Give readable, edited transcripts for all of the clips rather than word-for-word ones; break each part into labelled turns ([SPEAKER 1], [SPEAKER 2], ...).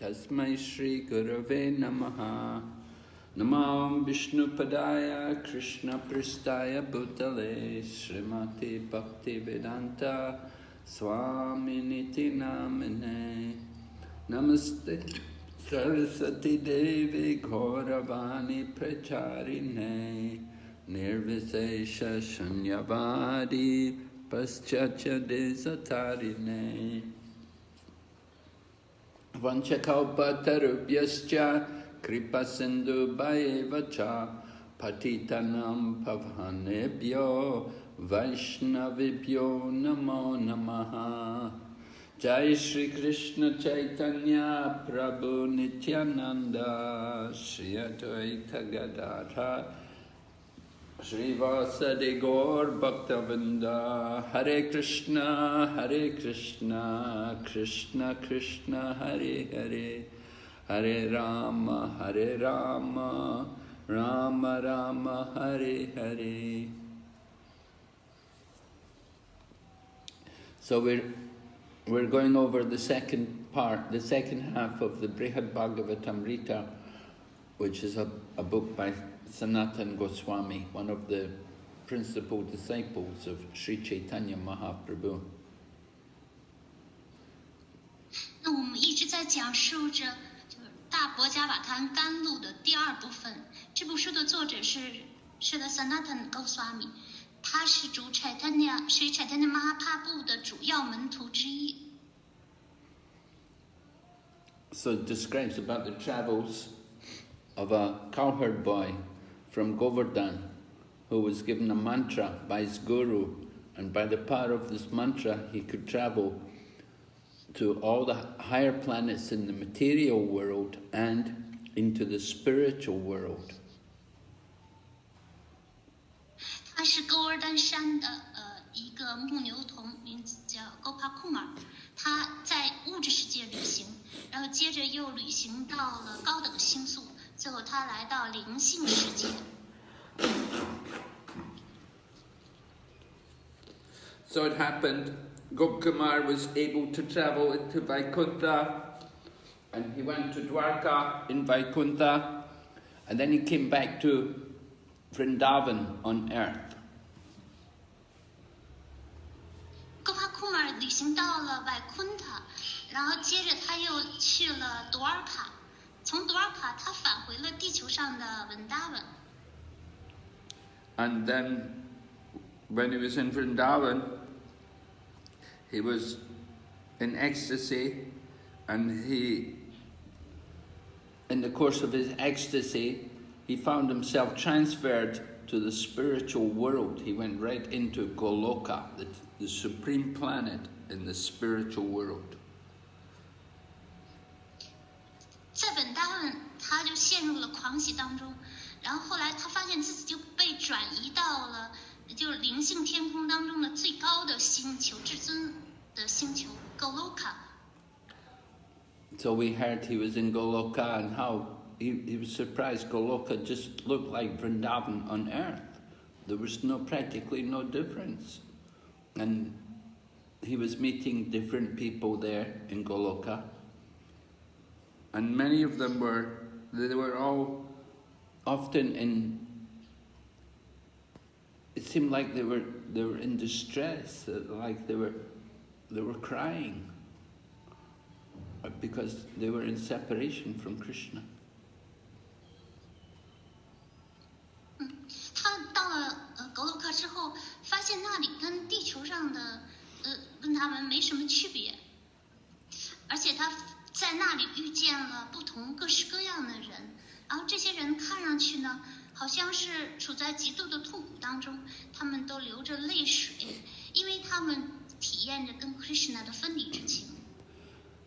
[SPEAKER 1] Tasmai Shri Gurave Namaha. Namam Vishnupadaya Krishna Pristaya Bhutale Srimati Bhakti Vedanta Swaminiti Namine. Namaste Saraswati Devi Gauravani Pracharine Nirvisesha Shunyavadi Paschatya Desatarine Vanchakalpatarubhyascha Kripa Sindhu Bhayevacha Patitanam Pavhanebhyo Vaishnavibhyo Namo Namaha. Jai Shri Krishna Chaitanya Prabhu Nityananda Shri Advaita Gadadhar Shri Vasadi Gaur Bhaktavinda Hare Krishna Krishna Krishna Hare Hare Hare Rama Rama Rama Hare Hare. So we're going over the second part, the second half of the Brhad Bhagavatamrta, which is a book by Sanatana Goswami, one of the principal disciples of Sri Chaitanya Mahaprabhu.
[SPEAKER 2] 那我们一直在讲述着就是大伯伽瓦坛甘露的第二部分。这部书的作者是的 Sanatana Goswami， 他是主 Sri Chaitanya Mahaprabhu 的主要门徒之一。
[SPEAKER 1] So it describes about the travels of a cowherd boy from Govardhan who was given a mantra by his guru, and by the power of this mantra he could travel to all the higher planets in the material world and into the spiritual world.
[SPEAKER 2] 他是勾尔丹山的一个牧牛童，名字叫 Gopakumar。他在物质世界旅行，然后接着又旅行到了高等星宿，最后他来到灵性世界。
[SPEAKER 1] So it happened, Gopakumar was able to travel into Vaikuntha, and he went to Dwarka in Vaikuntha, and then he came back to Vrindavan on earth.
[SPEAKER 2] Gopakumar 旅行到了Vaikuntha，然后接着他又去了多尔卡，从多尔卡他返回了地球上的Vrindavan。
[SPEAKER 1] And then, when he was in Vrindavan, he was in ecstasy, and in the course of his ecstasy, he found himself transferred to the spiritual world. He went right into Goloka, the supreme planet in the spiritual world.
[SPEAKER 2] 在Vrindavan他就陷入了狂喜当中，然后后来他发现自己就被转移到了就是灵性天空当中的最高的星球，至尊的星球 Goloka。
[SPEAKER 1] So we heard he was in Goloka, and how he was surprised. Goloka just looked like Vrindavan on earth. There was practically no difference. And he was meeting different people there in Goloka. And many of them they were all often it seemed like they were in distress, like they were crying because they were in separation from Krishna.
[SPEAKER 2] 他到了格洛克之后，发现那里跟地球上的跟他们没什么区别，而且他在那里遇见了不同各式各样的人，然后这些人看上去呢，好像是处在极度的痛苦当中，他们都流着泪水，因为他们体验着跟 Krishna 的分离之情。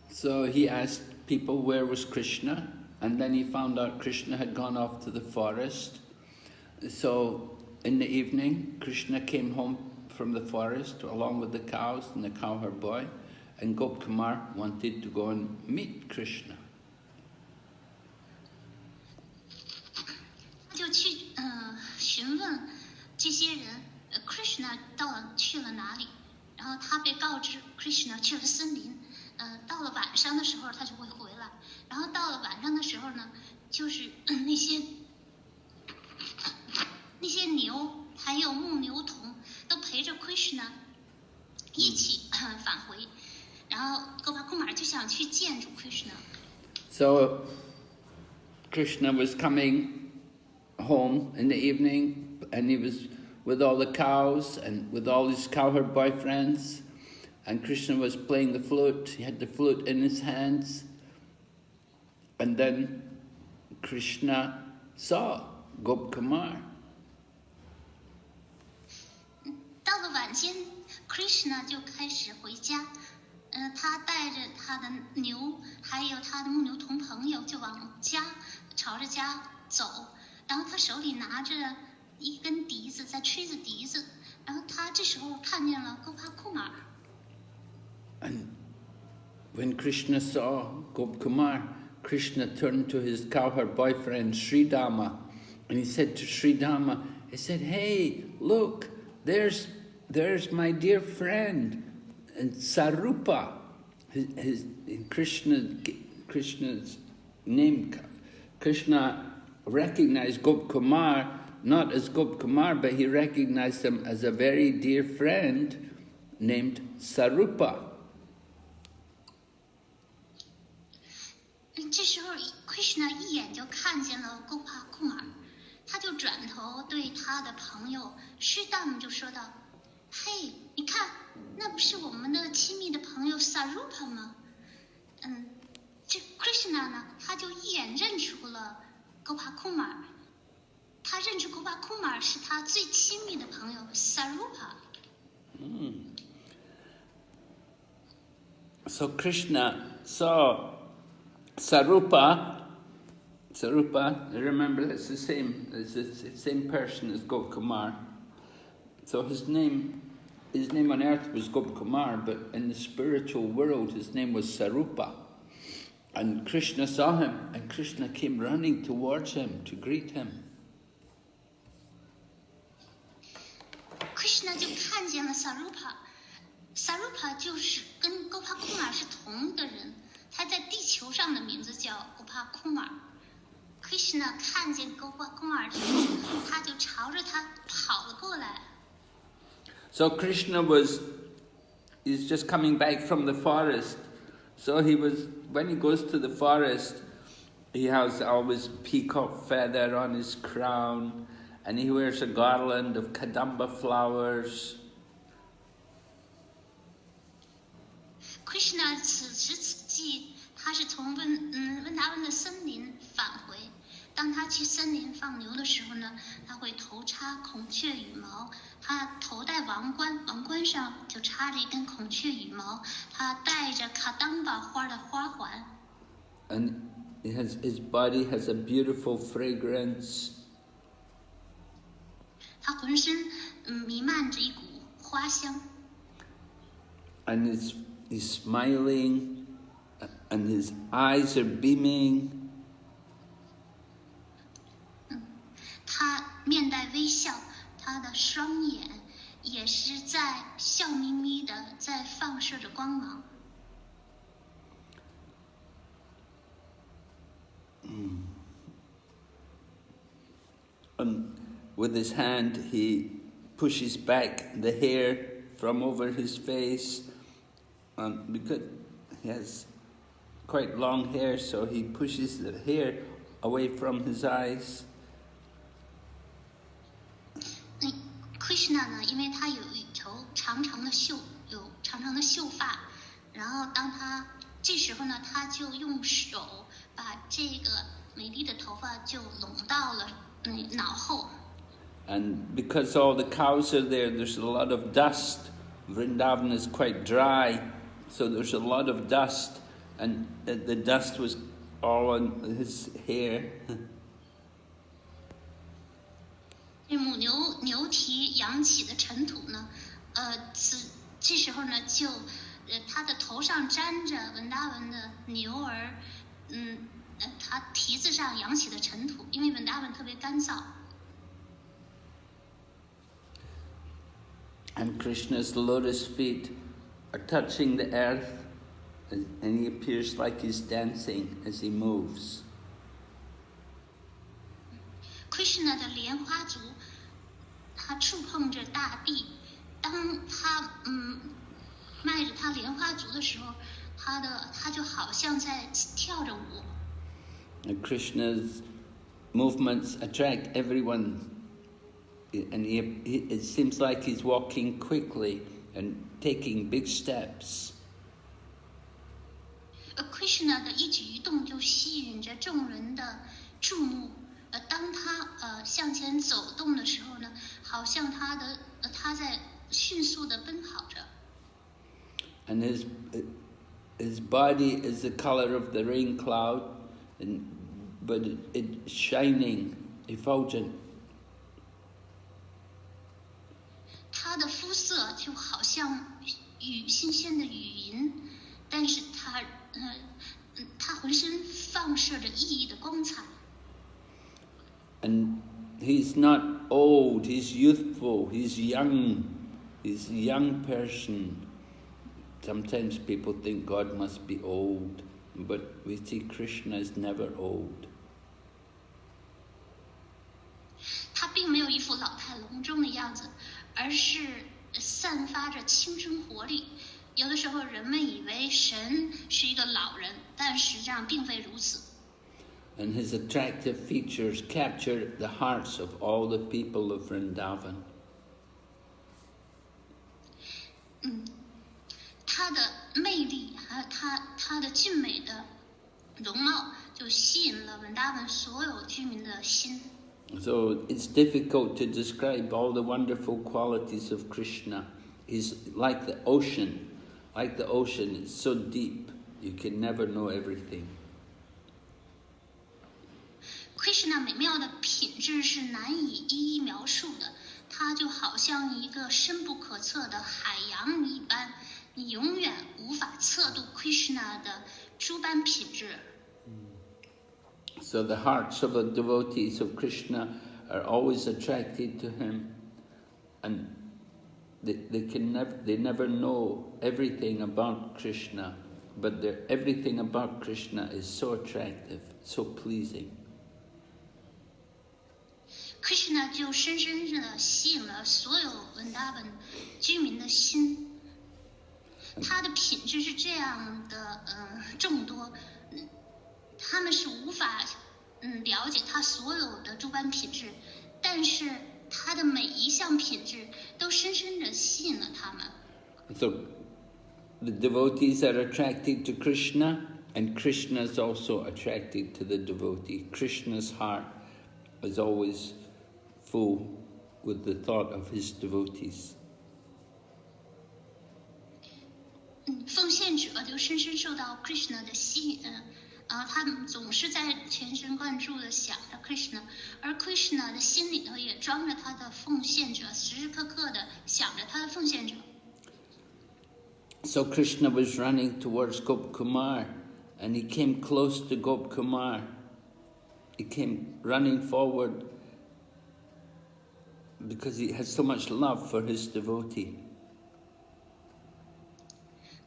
[SPEAKER 1] So he asked people where was Krishna, and then he found out Krishna had gone off to the forest. So in the evening, Krishna came home from the forest along with the cows and the cowherd boy, and Gopakumar wanted to go and meet Krishna.
[SPEAKER 2] 他就去询问这些人，Krishna 去了哪里？然后他被告知 Krishna 去了森林。到了晚上的时候他就会回来，然后到了晚上的时候呢，就是那些牛还有牧牛童都陪着 Krishna 一起返回，然后Gopakumar就想去见主 Krishna。
[SPEAKER 1] So Krishna was coming home in the evening, and he was with all the cows and with all his cowherd boyfriends, and Krishna was playing the flute. He had the flute in his hands, and then Krishna saw Gopkumar.
[SPEAKER 2] 到了晚间 ，Krishna 就开始回家。他带着他的牛，还有他的牧牛童朋友，就朝着家走。然后他手里拿着一根笛子，在吹着笛子。然后他这时候看见了 Gopakumar。
[SPEAKER 1] And when Krishna saw Gopkumar, Krishna turned to his cowherd boyfriend Sridama, and he said to Sridama, he said, "Hey, look, there's my dear friend, and Sarupa." His Krishna's name. Krishna recognized Gopkumar not as Gopkumar, but he recognized him as a very dear friend named Sarupa.
[SPEAKER 2] 这时候 Krishna 一眼就看见了 Gopakumar， 他就转头对他的朋友 Sridham 就说道：“嘿，你看，那不是我们的亲密的朋友 Sarupa 吗？”这 Krishna 呢，他就一眼认出了 Gopakumar， 他认出 Gopakumar 是他最亲密的朋友 Sarupa。So
[SPEAKER 1] Krishna saw Sarupa, remember it's the same person as Gopkumar. So his name on earth was Gopkumar, but in the spiritual world his name was Sarupa. And Krishna saw him, and Krishna came running towards him to greet him.
[SPEAKER 2] Krishna 就看见了 Sarupa 就是跟 Gopakumar 是同一个人。他在地球上的名字叫 Gopakumar。 Krishna 看见 Gopakumar 之后，他就朝着他跑了过来。
[SPEAKER 1] So Krishna he's just coming back from the forest. So when he goes to the forest, he has always peacock feather on his crown, and he wears a garland of kadamba flowers.
[SPEAKER 2] Krishna 此时此际，他是从温达温的森林返回。当他去森林放牛的时候呢，他会头插孔雀羽毛，他头戴王冠，王冠上就插着一根孔雀羽毛，他戴着卡当巴花的花环。
[SPEAKER 1] And his body has a beautiful fragrance.
[SPEAKER 2] 他浑身弥漫着一股花香。
[SPEAKER 1] And he's smiling, and his eyes are beaming.
[SPEAKER 2] 他面带微笑，他的双眼也是在笑眯眯的，在放射着光芒。
[SPEAKER 1] And with his hand, he pushes back the hair from over his face. Because he has quite long hair, so he pushes the hair away from his eyes.
[SPEAKER 2] Krishna 呢，因为他有一头长长的秀发，然后当他这时候呢，他就用手把这个美丽的头发就拢到了脑后。
[SPEAKER 1] And because all the cows are there, there's a lot of dust. Vrindavan is quite dry, so there's a lot of dust, and the dust was all on his hair.
[SPEAKER 2] 这母牛蹄扬起的尘土呢，这时候呢就，他的头上沾着文达文的牛儿，他蹄子上扬起的尘土，因为文达文特别干燥。
[SPEAKER 1] And Krishna's lotus feet are touching the earth, And he appears like he's dancing as he moves.
[SPEAKER 2] Krishna 的莲花足，他触碰着大地。当他迈着他莲花足的时候，他就好像在跳着舞。
[SPEAKER 1] And Krishna's movements attract everyone, and it seems like he's walking quickly and taking big steps.
[SPEAKER 2] Krishna 的一举一动就吸引着众人的注目。当他向前走动的时候呢，好像他在迅速地奔跑着。
[SPEAKER 1] And his body is the color of the rain cloud, but it's shining, effulgent.
[SPEAKER 2] 他的肤色就好像新鲜的雨云，但是他浑身放射着熠熠的光彩。
[SPEAKER 1] And he's not old, he's youthful, he's young. He's a young person. Sometimes people think God must be old, but we see Krishna is never old.
[SPEAKER 2] 他并没有一副老态龙钟的样子，而是散发着青春活力。有的时候人们以为神是一个老人，但实际上并非如此。
[SPEAKER 1] And his attractive features capture the hearts of all the people of Vrindavan.
[SPEAKER 2] 他的魅力还有他的俊美的容貌，就吸引了文达文所有居民的心。
[SPEAKER 1] So it's difficult to describe all the wonderful qualities of Krishna. He's like the ocean. Like the ocean, it's so deep, you can never know everything.
[SPEAKER 2] Krishna 美妙的品质是难以一一描述的，它就好像一个深不可测的海洋一般，你永远无法测度 Krishna 的诸般品质。
[SPEAKER 1] So the hearts of the devotees of Krishna are always attracted to him, and they never know everything about Krishna, but everything about Krishna is so attractive, so pleasing.
[SPEAKER 2] Krishna 就深深地吸引了所有文达文居民的心，他的品质是这样的众多，他们是无法了解他所有的诸般品质，但是他的每一项品质都深深地吸引了他们。
[SPEAKER 1] So the devotees are attracted to Krishna, and Krishna is also attracted to the devotee. Krishna's heart is always full with the thought of his devotees.
[SPEAKER 2] 奉献者就深深受到 Krishna 的吸引，他们总是在全神贯注地想着 Krishna， 而 Krishna 的心里头也装着他的奉献者，时时刻刻地想着他的奉献者。
[SPEAKER 1] So Krishna was running towards Gopkumar, and he came close to Gopkumar. He came running forward because he has so much love for his devotee.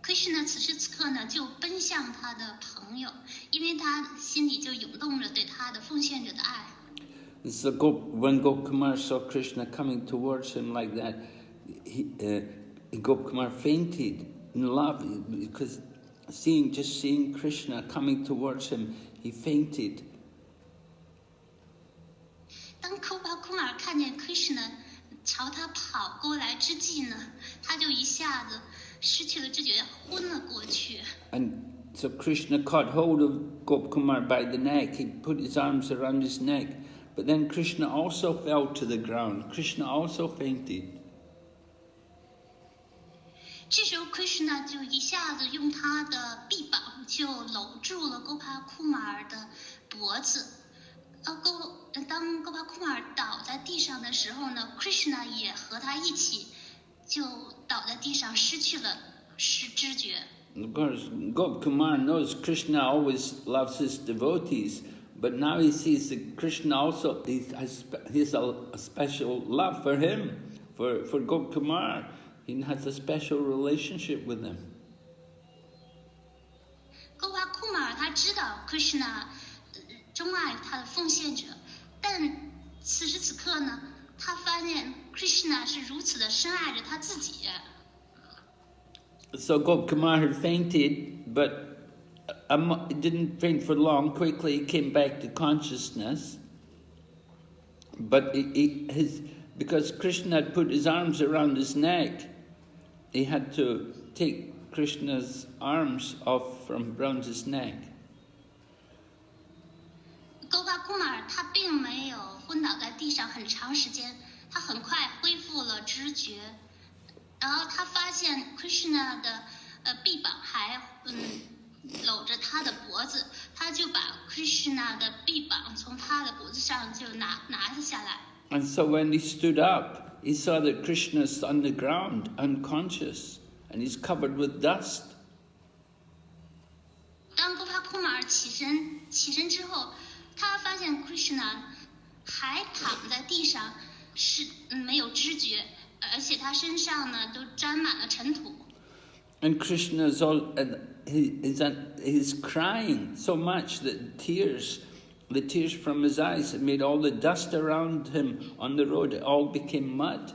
[SPEAKER 2] Krishna 此时此刻呢，就奔向他的朋友，因为他心里就涌动着对他的奉献者的爱。
[SPEAKER 1] So when Gopkumar saw Krishna coming towards him like that, Gopkumar fainted in love because just seeing Krishna coming towards him, he fainted.
[SPEAKER 2] 当Gopkumar看见 Krishna 朝他跑过来之际呢，他就一下子失去了知觉，昏了过去。
[SPEAKER 1] And so Krishna caught hold of Gopkumar by the neck. He put his arms around his neck. But then Krishna also fell to the ground. Krishna also fainted.
[SPEAKER 2] 这时候 Krishna 就一下子用他的臂膀就搂住了 Gopkumar 的脖子。当 Gopkumar 倒在地上的时候呢 ，Krishna 也和他一起就倒在地上，失去了知觉。
[SPEAKER 1] Of course, Gopkumar knows Krishna always loves his devotees, but now he sees that Krishna also has a special love for him, for Gopkumar. He has a special relationship with him.
[SPEAKER 2] 他知道 Krishna 钟爱他的奉献者，但此时此刻呢，他发现 Krishna 是如此的深爱着他自己。
[SPEAKER 1] So Gopkumar had fainted, but he didn't faint for long. Quickly he came back to consciousness. But because Krishna had put his arms around his neck, he had to take Krishna's arms off from around his neck.
[SPEAKER 2] Gopakumar 他并没有昏倒在地上很长时间，他很快恢复了知觉。然后他发现 Krishna 的臂膀还搂着他的脖子，他就把 Krishna 的臂膀从他的脖子上就拿下来。
[SPEAKER 1] And so when he stood up, he saw that Krishna's on the ground, unconscious, and he's covered with dust.
[SPEAKER 2] 当 Gopakumar 起身之后，他发现 Krishna 还躺在地上，是没有知觉，而且他身上呢都沾满了尘土。
[SPEAKER 1] And Krishna's he's crying so much that the tears from his eyes had made all the dust around him on the road, it all became mud.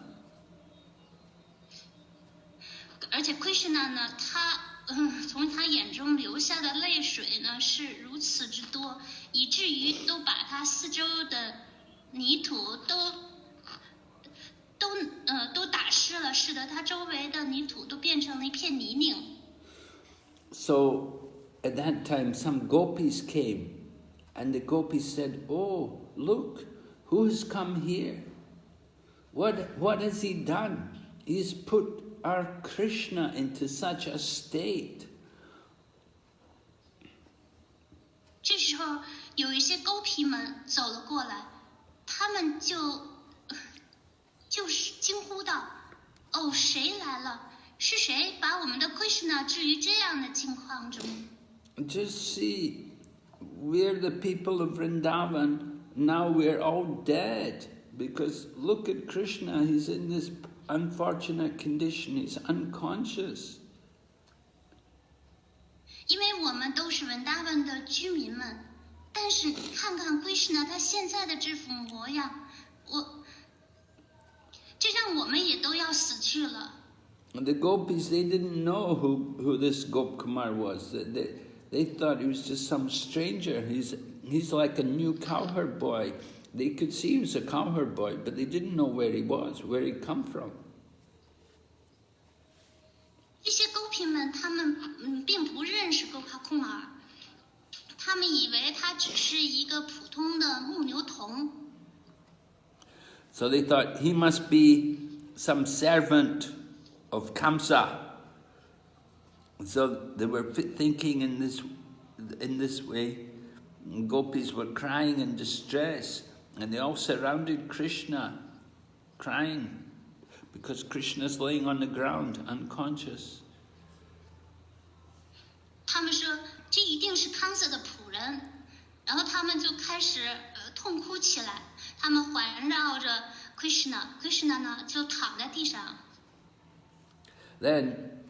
[SPEAKER 2] 而且 Krishna 呢，他从他眼中流下的泪水呢是如此之多，以至于都把他四周的泥土都打湿了，使得他周围的泥土都变成了一片泥泞。
[SPEAKER 1] So at that time some gopis came, and the gopis said, "Oh, look, who has come here? What has he done? He's put our Krishna into such a state."
[SPEAKER 2] 这时候有一些狗皮们走了过来，他们就是惊呼道：“哦，谁来了？是谁把我们的 Krishna 置于这样的境况中？”
[SPEAKER 1] Just see, we're the people of Vrindavan, now we're all dead. Because look at Krishna, he's in this unfortunate condition, he's unconscious.
[SPEAKER 2] 因为我们都是文达文的居民们，但是看看 Krishna 他现在的这副模样，这让我们也都要死去了。
[SPEAKER 1] The gopis, they didn't know who this Gopkumar was. They thought he was just some stranger. He's like a new cowherd boy. They could see he was a cowherd boy, but they didn't know where he was, where he come from.
[SPEAKER 2] 这些狗皮们，他们并不认识 Gopakumar， 他们以为他只是一个普通的牧牛童。
[SPEAKER 1] So they thought he must be some servant of Kamsa. So they were thinking in this way. And gopis were crying in distress, and they all surrounded Krishna, crying, because Krishna's laying on the ground, unconscious.
[SPEAKER 2] 他们说这一定是康瑟的仆人，然后他们就开始痛哭起来。他们环绕着 Krishna 呢就躺在地上。
[SPEAKER 1] Then,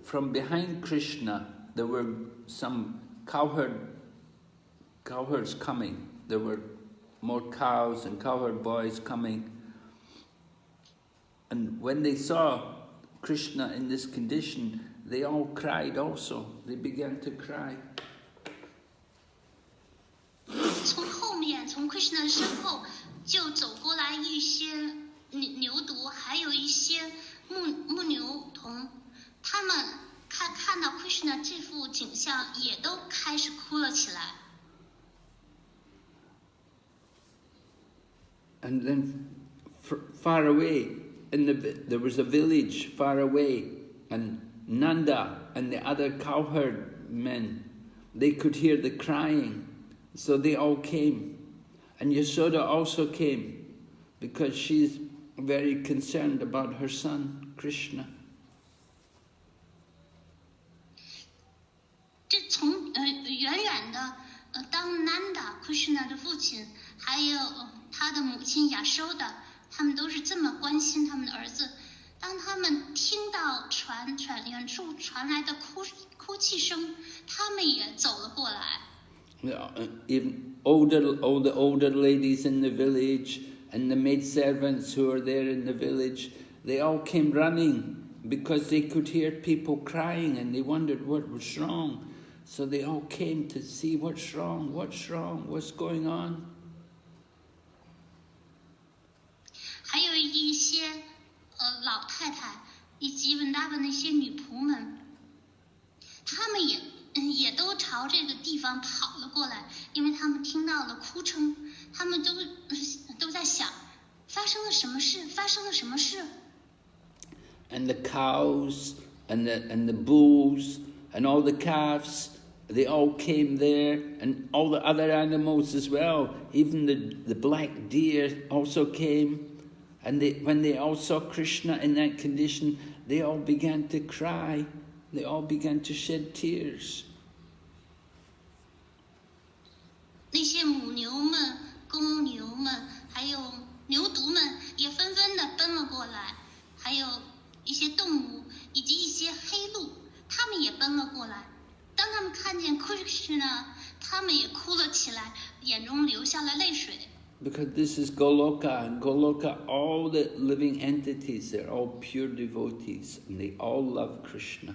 [SPEAKER 1] from behind Krishna, there were some cowherds coming. There were more cows and cowherd boys coming. And when they saw Krishna in this condition, they all cried also. They began to cry.
[SPEAKER 2] 从后面，从 Krishna 的身后就走过来一些牛犊，还有一些牧牛童，他们看到 Krishna 这幅景象，也都开始哭了起来。
[SPEAKER 1] And then far away, there was a village far away, and Nanda and the other cowherd men, they could hear the crying, so they all came. And Yashoda also came, because she's very concerned about her son, Krishna.
[SPEAKER 2] 这从远远的当 Nanda Krishna 的父亲，还有他的母亲雅收的，他们都是这么关心他们的儿子。当他们听到远处传来的哭泣声，他们也走了过来。
[SPEAKER 1] Even all the older ladies in the village and the maidservants who were there in the village, they all came running because they could hear people crying and they wondered what was wrong. So they all came to see what's wrong, what's going on.
[SPEAKER 2] 还有一些老太太以及文达的那些女仆们，她们也都朝这个地方跑了过来，因为她们听到了哭声，她们都在想，发生了什么事？发生了什么事？
[SPEAKER 1] And the cows and the bulls and all the calves, they all came there, and all the other animals as well. Even the black deer also came. And when they all saw Krishna in that condition, they all began to cry. They all began to shed tears.
[SPEAKER 2] 那些母牛们、公牛们，还有牛犊们，也纷纷地奔了过来。还有一些动物以及一些黑鹿，他们也奔了过来。当他们看见 Krishna， 他们也哭了起来，眼中流下了泪水。
[SPEAKER 1] Because this is Goloka, and Goloka, all the living entities, they're all pure devotees, and they all love Krishna.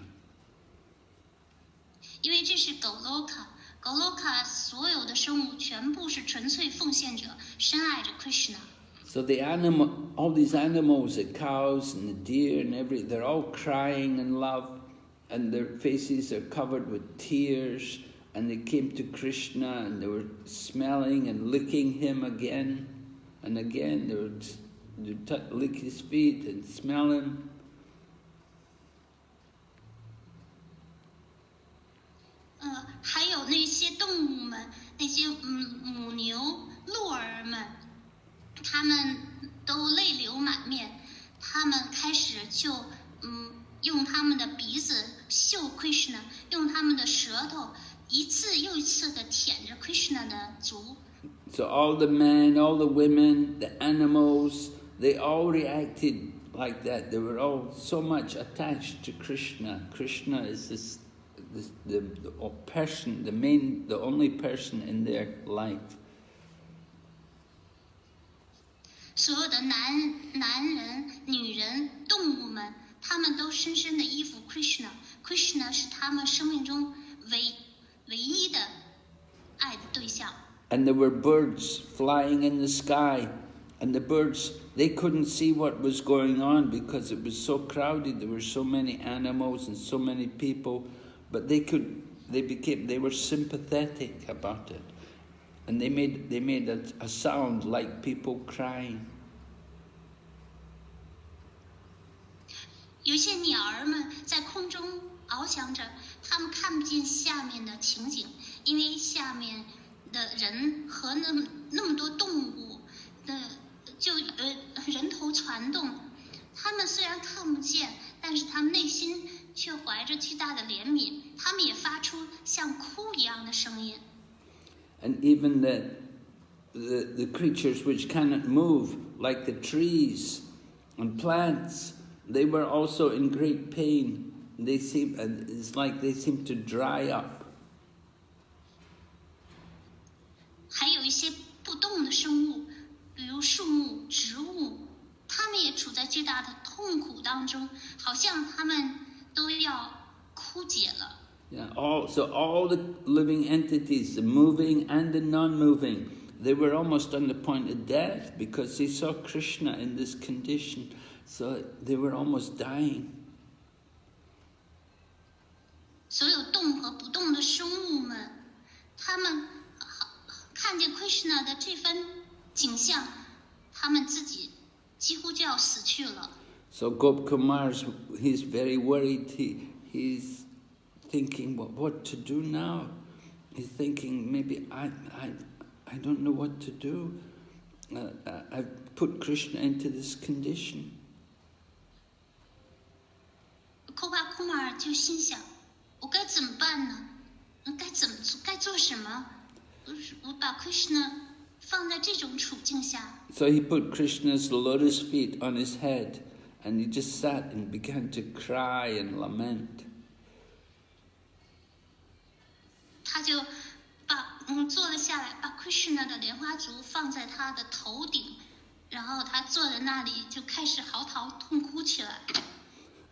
[SPEAKER 2] 因为这是 Goloka 所有的生物全部是纯粹奉献者，深爱着 Krishna。
[SPEAKER 1] So all these animals, the cows and the deer and they're all crying in love, and their faces are covered with tears. And they came to Krishna and they were smelling and licking him again and again. They would lick his feet and smell him.
[SPEAKER 2] 还有那些动物们，那些母牛、鹿儿们，他们都泪流满面。他们开始就用他们的鼻子嗅 Krishna， 用他们的舌头。 一次又一次地舔着 Krishna 的足。
[SPEAKER 1] So all the men, all the women, the animals, they all reacted like that. They were all so much attached to Krishna. Krishna is the person, the only person in their life.
[SPEAKER 2] 所有的男人、女人、动物们，他们都深深地依附 Krishna。Krishna 是他们生命中唯一的爱的对象。
[SPEAKER 1] And there were birds flying in the sky, and the birds, they couldn't see what was going on because it was so crowded. There were so many animals and so many people, but they were sympathetic about it, and they made a sound like people crying.
[SPEAKER 2] 有些鸟儿们在空中翱翔着。 他们看不见下面的情景，因为下面的人和那么多动物的人头攒动。他们虽然看不见，但是他们内心却怀着巨大的怜悯。他们也发出像哭一样的声音。
[SPEAKER 1] And even the creatures which cannot move, like the trees and plants, they were also in great pain. It's like they seem to dry up.
[SPEAKER 2] 还有一些不动的生物，比如树木、植物，它们也处在巨大的痛苦当中，好像它们都要枯竭了。
[SPEAKER 1] Yeah, all the living entities, the moving and the non-moving, they were almost on the point of death because they saw Krishna in this condition, so they were almost dying.
[SPEAKER 2] 所有动和不动的生物们，他们看见 Krishna 的这番景象，他们自己几乎就要死去了。
[SPEAKER 1] So Gopkumar, he's very worried. He's thinking, what to do now? He's thinking, maybe I don't know what to do. I've put Krishna into this condition.
[SPEAKER 2] Gopkumar 就心想。 我该怎么办呢？该做什么？我把 Krishna 放在这种处境下。
[SPEAKER 1] So he put Krishna's lotus feet on his head, and he just sat and began to cry and lament.
[SPEAKER 2] 他就把坐了下来，把 Krishna 的莲花足放在他的头顶，然后他坐在那里就开始嚎啕痛哭起来。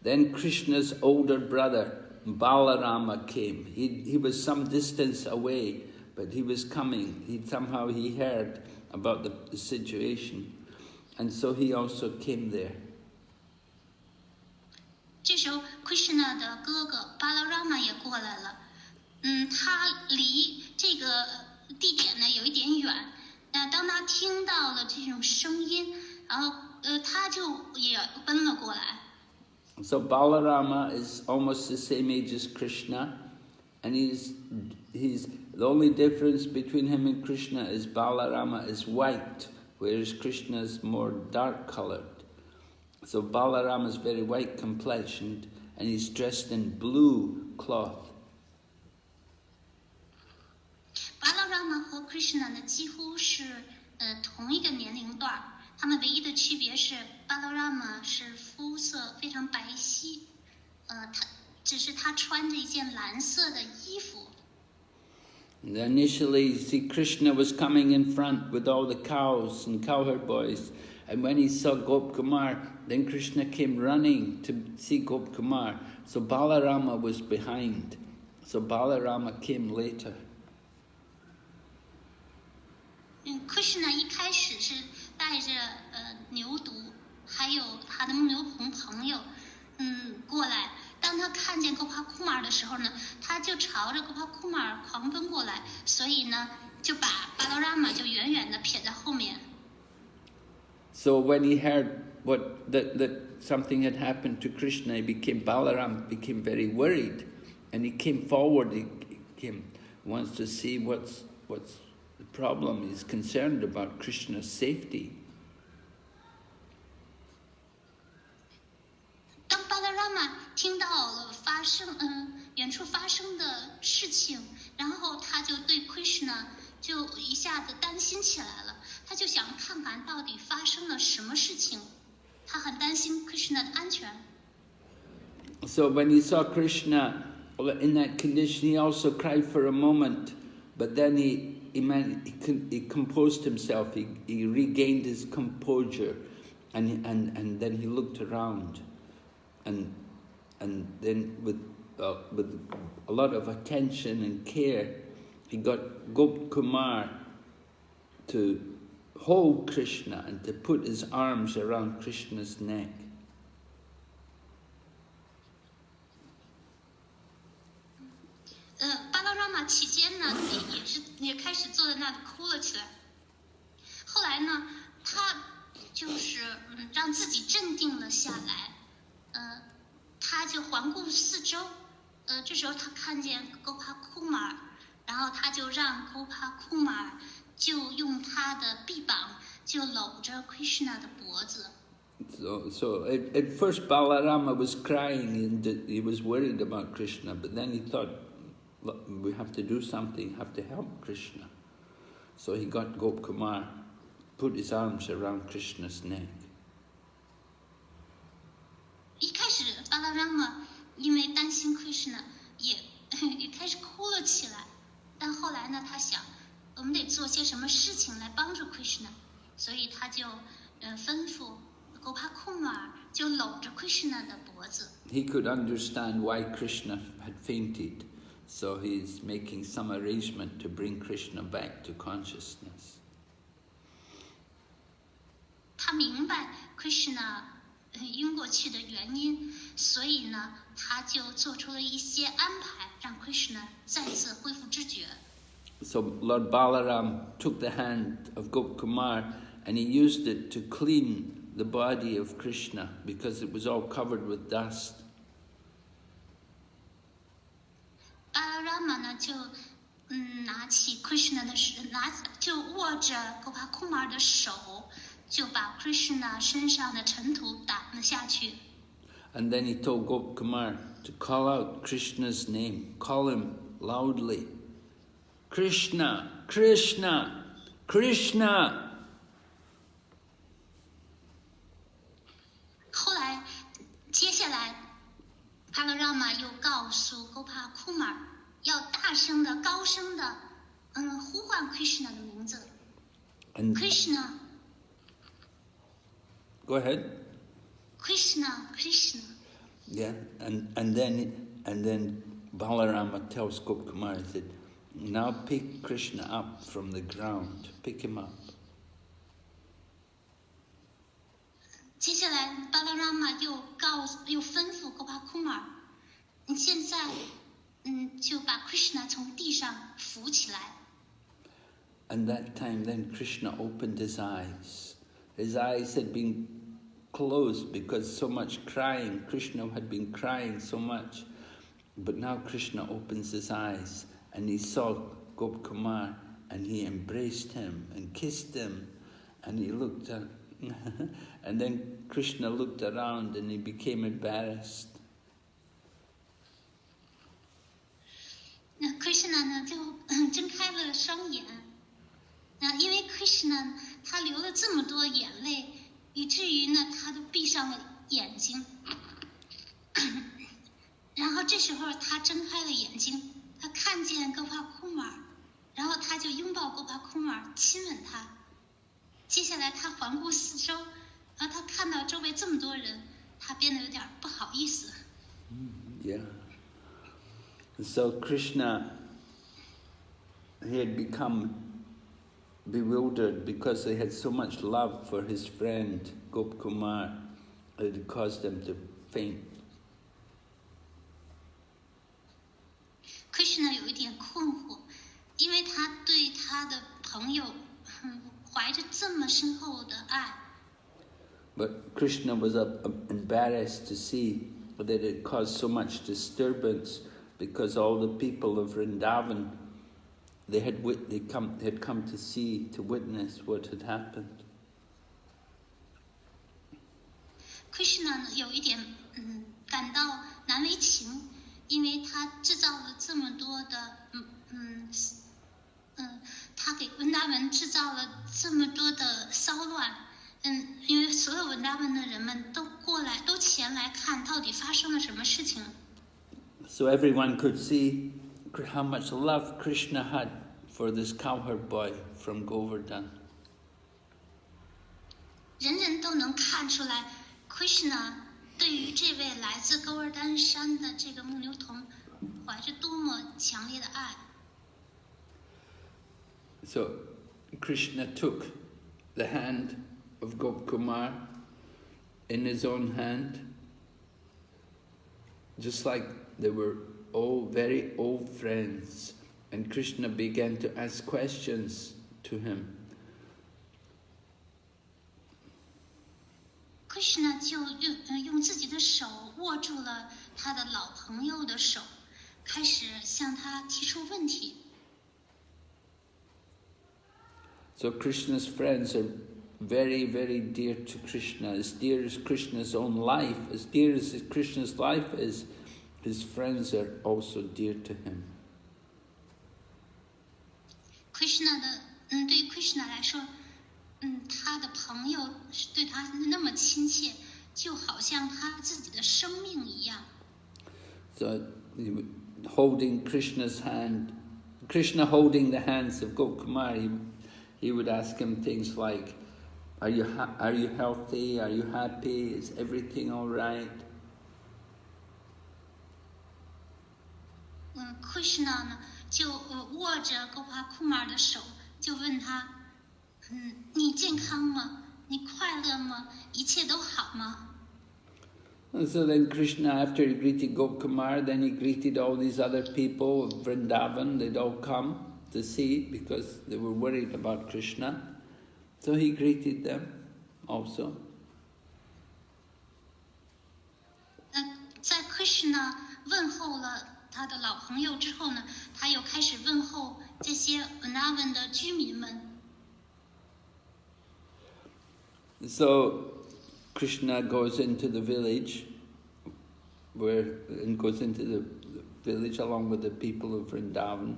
[SPEAKER 1] Then Krishna's older brother, Balarama, came. He was some distance away, but he was coming. Somehow he heard about the situation, and so he also came there.
[SPEAKER 2] 这时候 Krishna 的哥哥 Balarama 也过来了。他离这个地点呢有一点远。当他听到了这种声音，然后他就也奔了过来。
[SPEAKER 1] So Balarama is almost the same age as Krishna, and he's the only difference between him and Krishna is Balarama is white, whereas Krishna is more dark-colored. So Balarama is very white complexioned, and he's dressed in blue cloth.
[SPEAKER 2] Balarama 和 Krishna 呢几乎是同一个年龄段，他们唯一的区别是 Balarama 是肤色非常白皙，只是他穿着一件蓝色的衣服。
[SPEAKER 1] And initially, you see, Krishna was coming in front with all the cows and cowherd boys, and when he saw Gopkumar, then Krishna came running to see Gopkumar. So Balarama was behind. So Balarama came later.
[SPEAKER 2] Krishna 一开始是带着牛犊，还有他的牧牛朋友，过来。当他看见 Gopakumar 的时候呢，他就朝着 Gopakumar 狂奔过来，所以呢，就把 Balarama 就远远的撇在后面。
[SPEAKER 1] So when he heard that something had happened to Krishna, Balaram became very worried, and he came forward. He wants to see what's the problem. He's concerned about Krishna's safety.
[SPEAKER 2] 当 Balarama 听到了远处发生的事情，然后他就对 Krishna 就一下子担心起来了。他就想看看到底发生了什么事情，他很担心 Krishna 的安全。
[SPEAKER 1] So when he saw Krishna in that condition, he also cried for a moment, but then he composed himself. He regained his composure, and then he looked around, and then with a lot of attention and care, he got Gopkumar to hold Krishna and to put his arms around Krishna's neck.
[SPEAKER 2] 巴拉拉玛期间呢，也开始坐在那里哭了起来。后来呢，他就是让自己镇定了下来，他就环顾四周，这时候他看见 Gopakumar， 然后他就让 Gopakumar 就用他的臂膀就搂着 Krishna 的脖子。
[SPEAKER 1] So at first Balarama was crying and he was worried about Krishna, but then he thought, we have to do something, have to help Krishna. So he got Gopkumar, put his arms around Krishna's neck.
[SPEAKER 2] 一开始 Balarama 因为担心 Krishna 也开始哭了起来，但后来呢，他想我们得做些什么事情来帮助 Krishna， 所以他就吩咐 Gopakumar 就搂着 Krishna 的脖子。
[SPEAKER 1] He could understand why Krishna had fainted, so he's making some arrangement to bring Krishna back to consciousness.
[SPEAKER 2] 他明白 Krishna 晕过去的原因，所以呢，他就做出了一些安排，让 Krishna 再次恢复知觉。
[SPEAKER 1] So Lord Balaram took the hand of Gopkumar and he used it to clean the body of Krishna because it was all covered with dust.
[SPEAKER 2] Balarama 呢就拿起 Krishna 的就握着 Gopakumar 的手，就把 Krishna 身上的尘土掸了下去。
[SPEAKER 1] And then he told Gopkumar to call out Krishna's name, call him loudly. Krishna, Krishna, Krishna.
[SPEAKER 2] 后来，接下来 Balarama 又告诉 Gopakumar 要大声的、高声的，呼唤 Krishna 的名字。
[SPEAKER 1] And
[SPEAKER 2] Krishna,
[SPEAKER 1] go ahead.
[SPEAKER 2] Krishna, Krishna.
[SPEAKER 1] Yeah, and then Balarama tells Gopkumar, he said, now pick Krishna up from the ground, pick him up.
[SPEAKER 2] 接下来巴拉拉玛又吩咐 Gopakumar， 你现在就把 Krishna 从地上扶起来。
[SPEAKER 1] And that time then Krishna opened his eyes. His eyes had been closed because so much crying. Krishna had been crying so much. But now Krishna opens his eyes and he saw Gopkumar and he embraced him and kissed him and he looked at and then Krishna looked around and he became embarrassed.
[SPEAKER 2] 那 Krishna 呢就睁开了双眼，因为 Krishna 他流了这么多眼泪，以至于呢他都闭上了眼睛。然后这时候他睁开了眼睛，他看见 Gopakumar， 然后他就拥抱 Gopakumar， 亲吻他。接下来他环顾四周，然后他看到周围这么多人，他变得有点不好意思。
[SPEAKER 1] Yeah. So Krishna, he had become bewildered because he had so much love for his friend Gopkumar that it caused him to faint.
[SPEAKER 2] Krishna 有一点困惑，因为他对他的朋友怀着这么深厚的爱。
[SPEAKER 1] But Krishna was embarrassed to see that it caused so much disturbance because all the people of Vrindavan, they had come to see, to witness what had happened.
[SPEAKER 2] Krishna 呢有一点感到难为情，因为他制造了这么多的他给温达文制造了这么多的骚乱，因为所有温达文的人们都过来，都前来看到底发生了什么事情。
[SPEAKER 1] So everyone could see how much love Krishna had for this cowherd boy from Govardhan.
[SPEAKER 2] 人人都能看出来 ，Krishna 对于这位来自勾尔丹山的这个牧牛童，怀着多么强烈的爱。
[SPEAKER 1] So Krishna took the hand of Gopkumar in his own hand, just like they were all very old friends, and Krishna began to ask questions to him.
[SPEAKER 2] Krishna 就用自己的手握住了他的老朋友的手，开始向他提出问题。
[SPEAKER 1] So Krishna's friends are very, very dear to Krishna, as dear as Krishna's own life, as dear as Krishna's life is, his friends are also dear to him.
[SPEAKER 2] Krishna 的对于 Krishna 来说，他的朋友对他那么亲切，就好像他自己的生命一样。
[SPEAKER 1] So holding Krishna's hand, Krishna holding the hands of Gopkumar, he would ask him things like, are you healthy? Are you happy? Is everything all right?
[SPEAKER 2] Krishna 呢就握着 Gopakumar 的手，就问他，你健康吗？你快乐吗？一切都好吗？
[SPEAKER 1] And so then Krishna, after he greeted Gopkumar, then he greeted all these other people of Vrindavan. They'd all come to see because they were worried about Krishna. So he greeted them also.
[SPEAKER 2] 在 Krishna 问候了他的老朋友之后呢，他又开始问候这些 Vrindavan 的居民们。
[SPEAKER 1] So Krishna goes into the village, goes into the village along with the people of Vrindavan.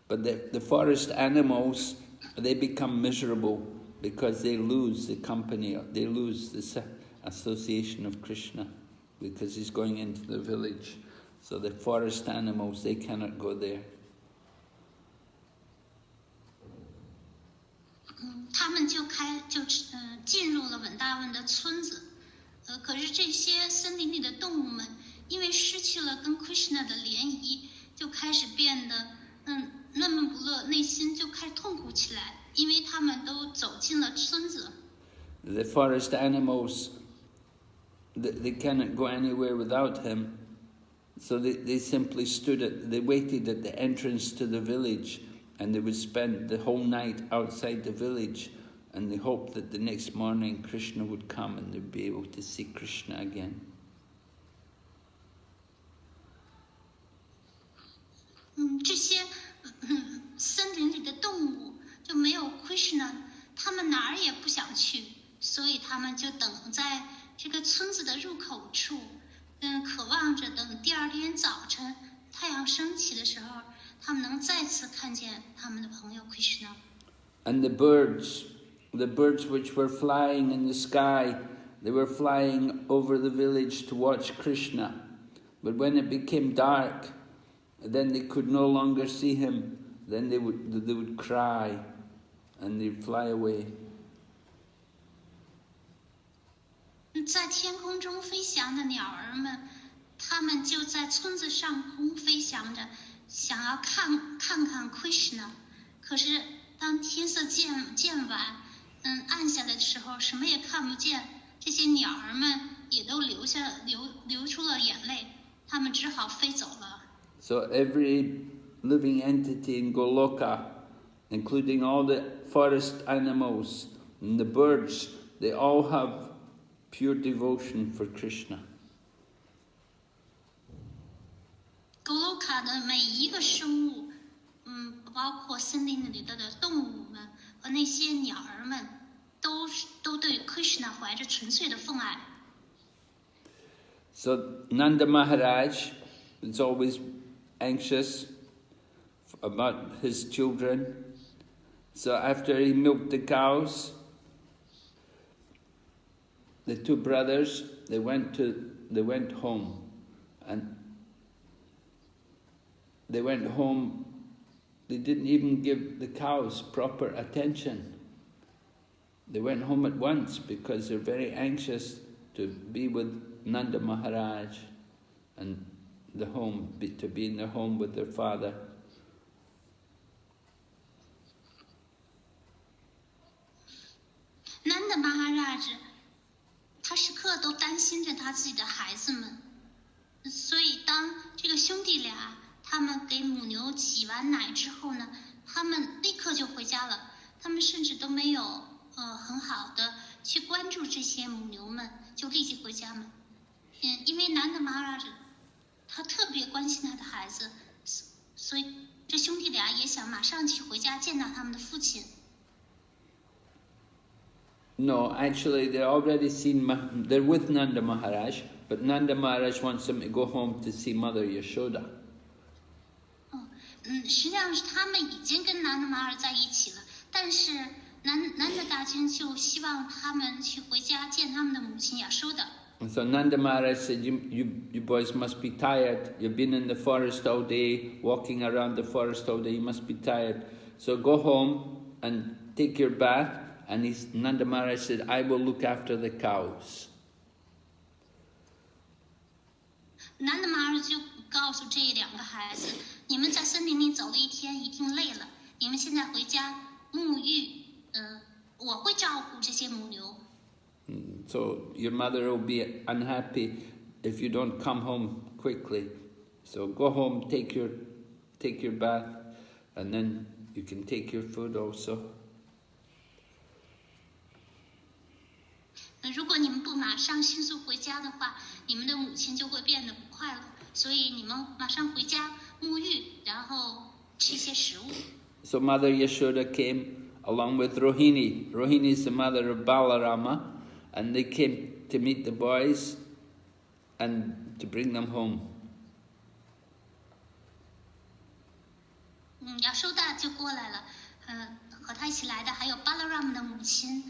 [SPEAKER 1] But the forest animals, they become miserable because they lose the company, they lose the association of Krishna because he's going into the village. So the forest animals, they cannot go there.
[SPEAKER 2] 他们就进入了稳大问的村子。可是这些森林里的动物们，因为失去了跟 Krishna 的联谊，就开始变得闷闷不乐，内心就开始痛苦起来，因为他们都走进了村子。
[SPEAKER 1] The forest animals, they cannot go anywhere without him, so they simply they waited at the entrance to the village, and they would spend the whole night outside the village, and they hoped that the next morning Krishna would come and they'd be able to see Krishna again.
[SPEAKER 2] 这些森林里的动物就没有 Krishna， 他们哪儿也不想去，所以他们就等在这个村子的入口处，渴望着等第二天早晨太阳升起的时候，他们能再次看见他们的朋友 Krishna。
[SPEAKER 1] And the birds which were flying in the sky, they were flying over the village to watch Krishna. But when it became dark, then they could no longer see him. Then they would cry and they'd fly away.
[SPEAKER 2] 在天空中飞翔的鸟儿们，他们就在村子上空飞翔着，想要看看 Krishna。 可是当天色渐晚，暗下来的时候，什么也看不见，这些鸟儿们也都流出了眼泪，他们只好飞走了。
[SPEAKER 1] So every living entity in Goloka, including all the forest animals and the birds, they all have pure devotion for Krishna.
[SPEAKER 2] Goloka 的每一个生物，包括森林里的动物们和那些鸟儿们，都对 Krishna 怀着纯粹的奉爱。
[SPEAKER 1] So Nanda Maharaj is always anxious about his children. So after he milked the cows, the two brothers, they went home, and they went home. They didn't even give the cows proper attention. They went home at once because they're very anxious to be with Nanda Maharaj and to be in the home with their father.
[SPEAKER 2] Nanda Maharaj 他时刻都担心着他自己的孩子们，所以当这个兄弟俩他们给母牛挤完奶之后呢，他们立刻就回家了，他们甚至都没有很好的去关注这些母牛们，就立即回家了。因为Nanda Maharaj他特别关心他的孩子，所以这兄弟俩也想马上去回家见到他们的父亲。
[SPEAKER 1] No, actually they're with Nanda Maharaj, but Nanda Maharaj wants them to go home to see Mother Yashoda.
[SPEAKER 2] 实际上是他们已经跟Nanda Maharaj在一起了，但是Nanda大君就希望他们去回家见他们的母亲Yashoda。
[SPEAKER 1] So Nanda Maharaj said, you boys must be tired. You've been in the forest all day, walking around the forest all day. You must be tired. So go home and take your bath. And Nanda Maharaj said, I will look after the cows.
[SPEAKER 2] Nanda Maharaj 就告诉这两个孩子，你们在森林里走了一天，一定累了，你们现在回家沐浴，我会照顾这些母牛。
[SPEAKER 1] So your mother will be unhappy if you don't come home quickly. So go home, take your bath, and then you can take your food also.
[SPEAKER 2] 如果你们不马上迅速回家的话，你们的母亲就会变得不快乐，所以你们马上回家沐浴，然后吃一些食物。
[SPEAKER 1] So Mother Yashoda came along with Rohini. Rohini is the mother of Balarama, and they came to meet the boys and to bring them home.
[SPEAKER 2] Yashoda 就过来了，和他一起来的还有 Balaram 的母亲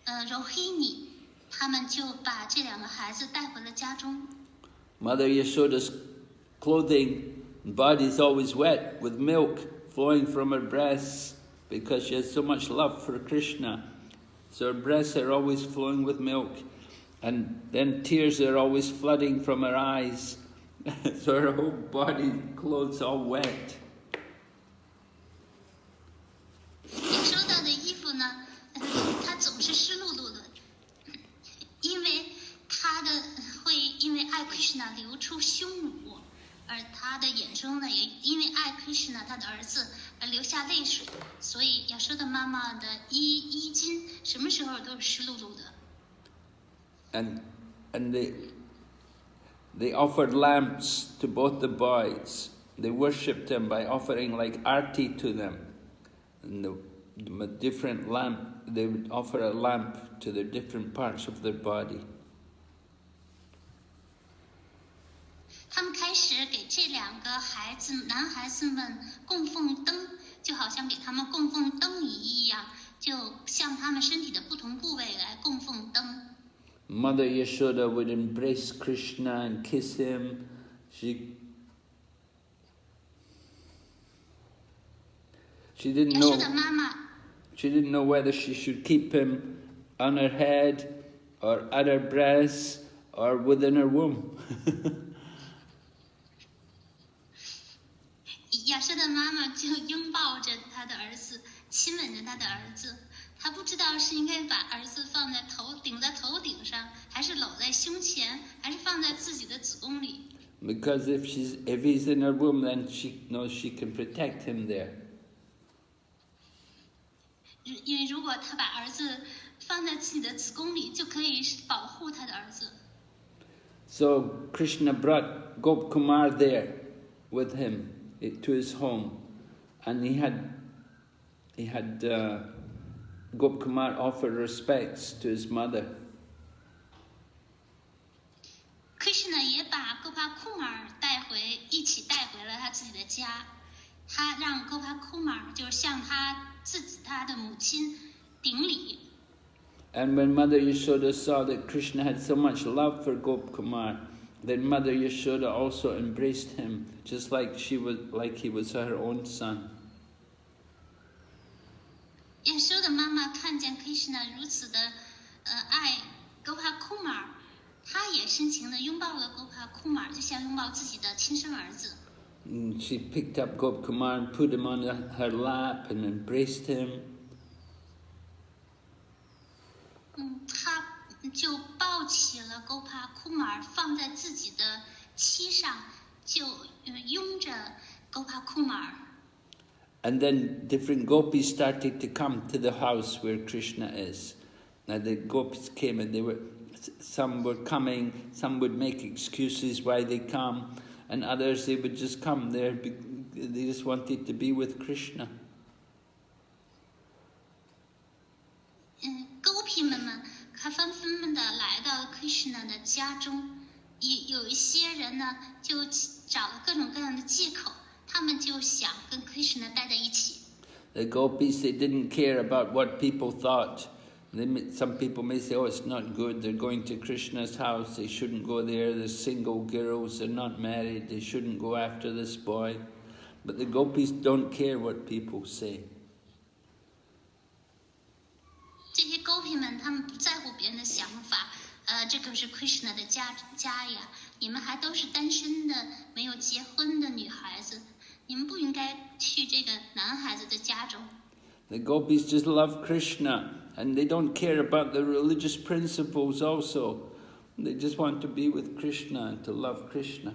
[SPEAKER 2] ，Rohini。 他们就把这两个孩子带回了家中。
[SPEAKER 1] Mother Yashoda's clothing and body is always wet with milk flowing from her breasts, because she has so much love for Krishna. So her breasts are always flowing with milk, and then tears are always flooding from her eyes. So her whole body, clothes all wet.
[SPEAKER 2] 你收到的衣服呢，它总是湿漉漉的，因为它的会因为爱 Krishna 流出胸乳，而他的眼中呢也因为爱 Krishna 他的儿子而流下泪水，所以亚舍的妈妈的衣襟什么时候都是湿漉漉的。
[SPEAKER 1] And they offered lamps to both the boys. They worshipped him by offering like arti to them. And the different lamp, they would offer a lamp to the different parts of their body.
[SPEAKER 2] 他们开始给这两个男孩子们供奉灯，就好像给他们供奉灯仪一样，就向他们身体的不同部位来供奉灯。
[SPEAKER 1] Mother Yashoda would embrace Krishna and kiss him. She didn't know.
[SPEAKER 2] 亚舍的妈妈
[SPEAKER 1] She didn't know whether she should keep him on her head, or at her breasts, or within her womb.
[SPEAKER 2] 亚舍的妈妈就拥抱着他的儿子，亲吻着他的儿子。她不知道是应该把儿子放在顶在头顶上，还是搂在胸前，还是放在自己的子宫里。
[SPEAKER 1] Because if he's in her womb, then she knows she can protect him there.
[SPEAKER 2] 因为如果她把儿子放在自己的子宫里，就可以保护她的儿子。
[SPEAKER 1] So Krishna brought Gopkumar there with him to his home, and he had Gopkumar offer respects to his mother.
[SPEAKER 2] Krishna 也把 Gopakumar 一起带回了他自己的家，他让 Gopakumar 就是向他的母亲顶礼。
[SPEAKER 1] And when Mother Yashoda saw that Krishna had so much love for Gopkumar, then Mother Yashoda also embraced him, just like he was her own son.
[SPEAKER 2] 亚舍的妈妈看见 Krishna 如此的爱 Gopakumar， 她也深情地拥抱了 Gopakumar， 就像拥抱自己的亲生儿子。
[SPEAKER 1] She picked up Gopkumar and put him on her lap and embraced him.
[SPEAKER 2] 她就抱起了 Gopakumar， 放在自己的膝上，就拥着 Gopakumar。And
[SPEAKER 1] then different gopis started to come to the house where Krishna is. Now the gopis came, and some were coming, some would make excuses why they come, and others they would just come there, they just wanted to be with Krishna.
[SPEAKER 2] 狗皮们纷纷的来到 Krishna 的家中，有一些人呢就找了各种各样的借口。他们就想跟 Krishna 待在一起。
[SPEAKER 1] The gopis, they didn't care about what people thought. Some people may say, oh, it's not good, they're going to Krishna's house, they shouldn't go there, they're single girls, they're not married, they shouldn't go after this boy. But the gopis don't care what people say.
[SPEAKER 2] 这些狗皮们，他们不在乎别人的想法。这可是 Krishna 的家呀，你们还都是单身的、没有结婚的女孩子。你们不应该去这个男孩子的家中。
[SPEAKER 1] The gopis just love Krishna, and they don't care about the religious principles also. They just want to be with Krishna and to love Krishna.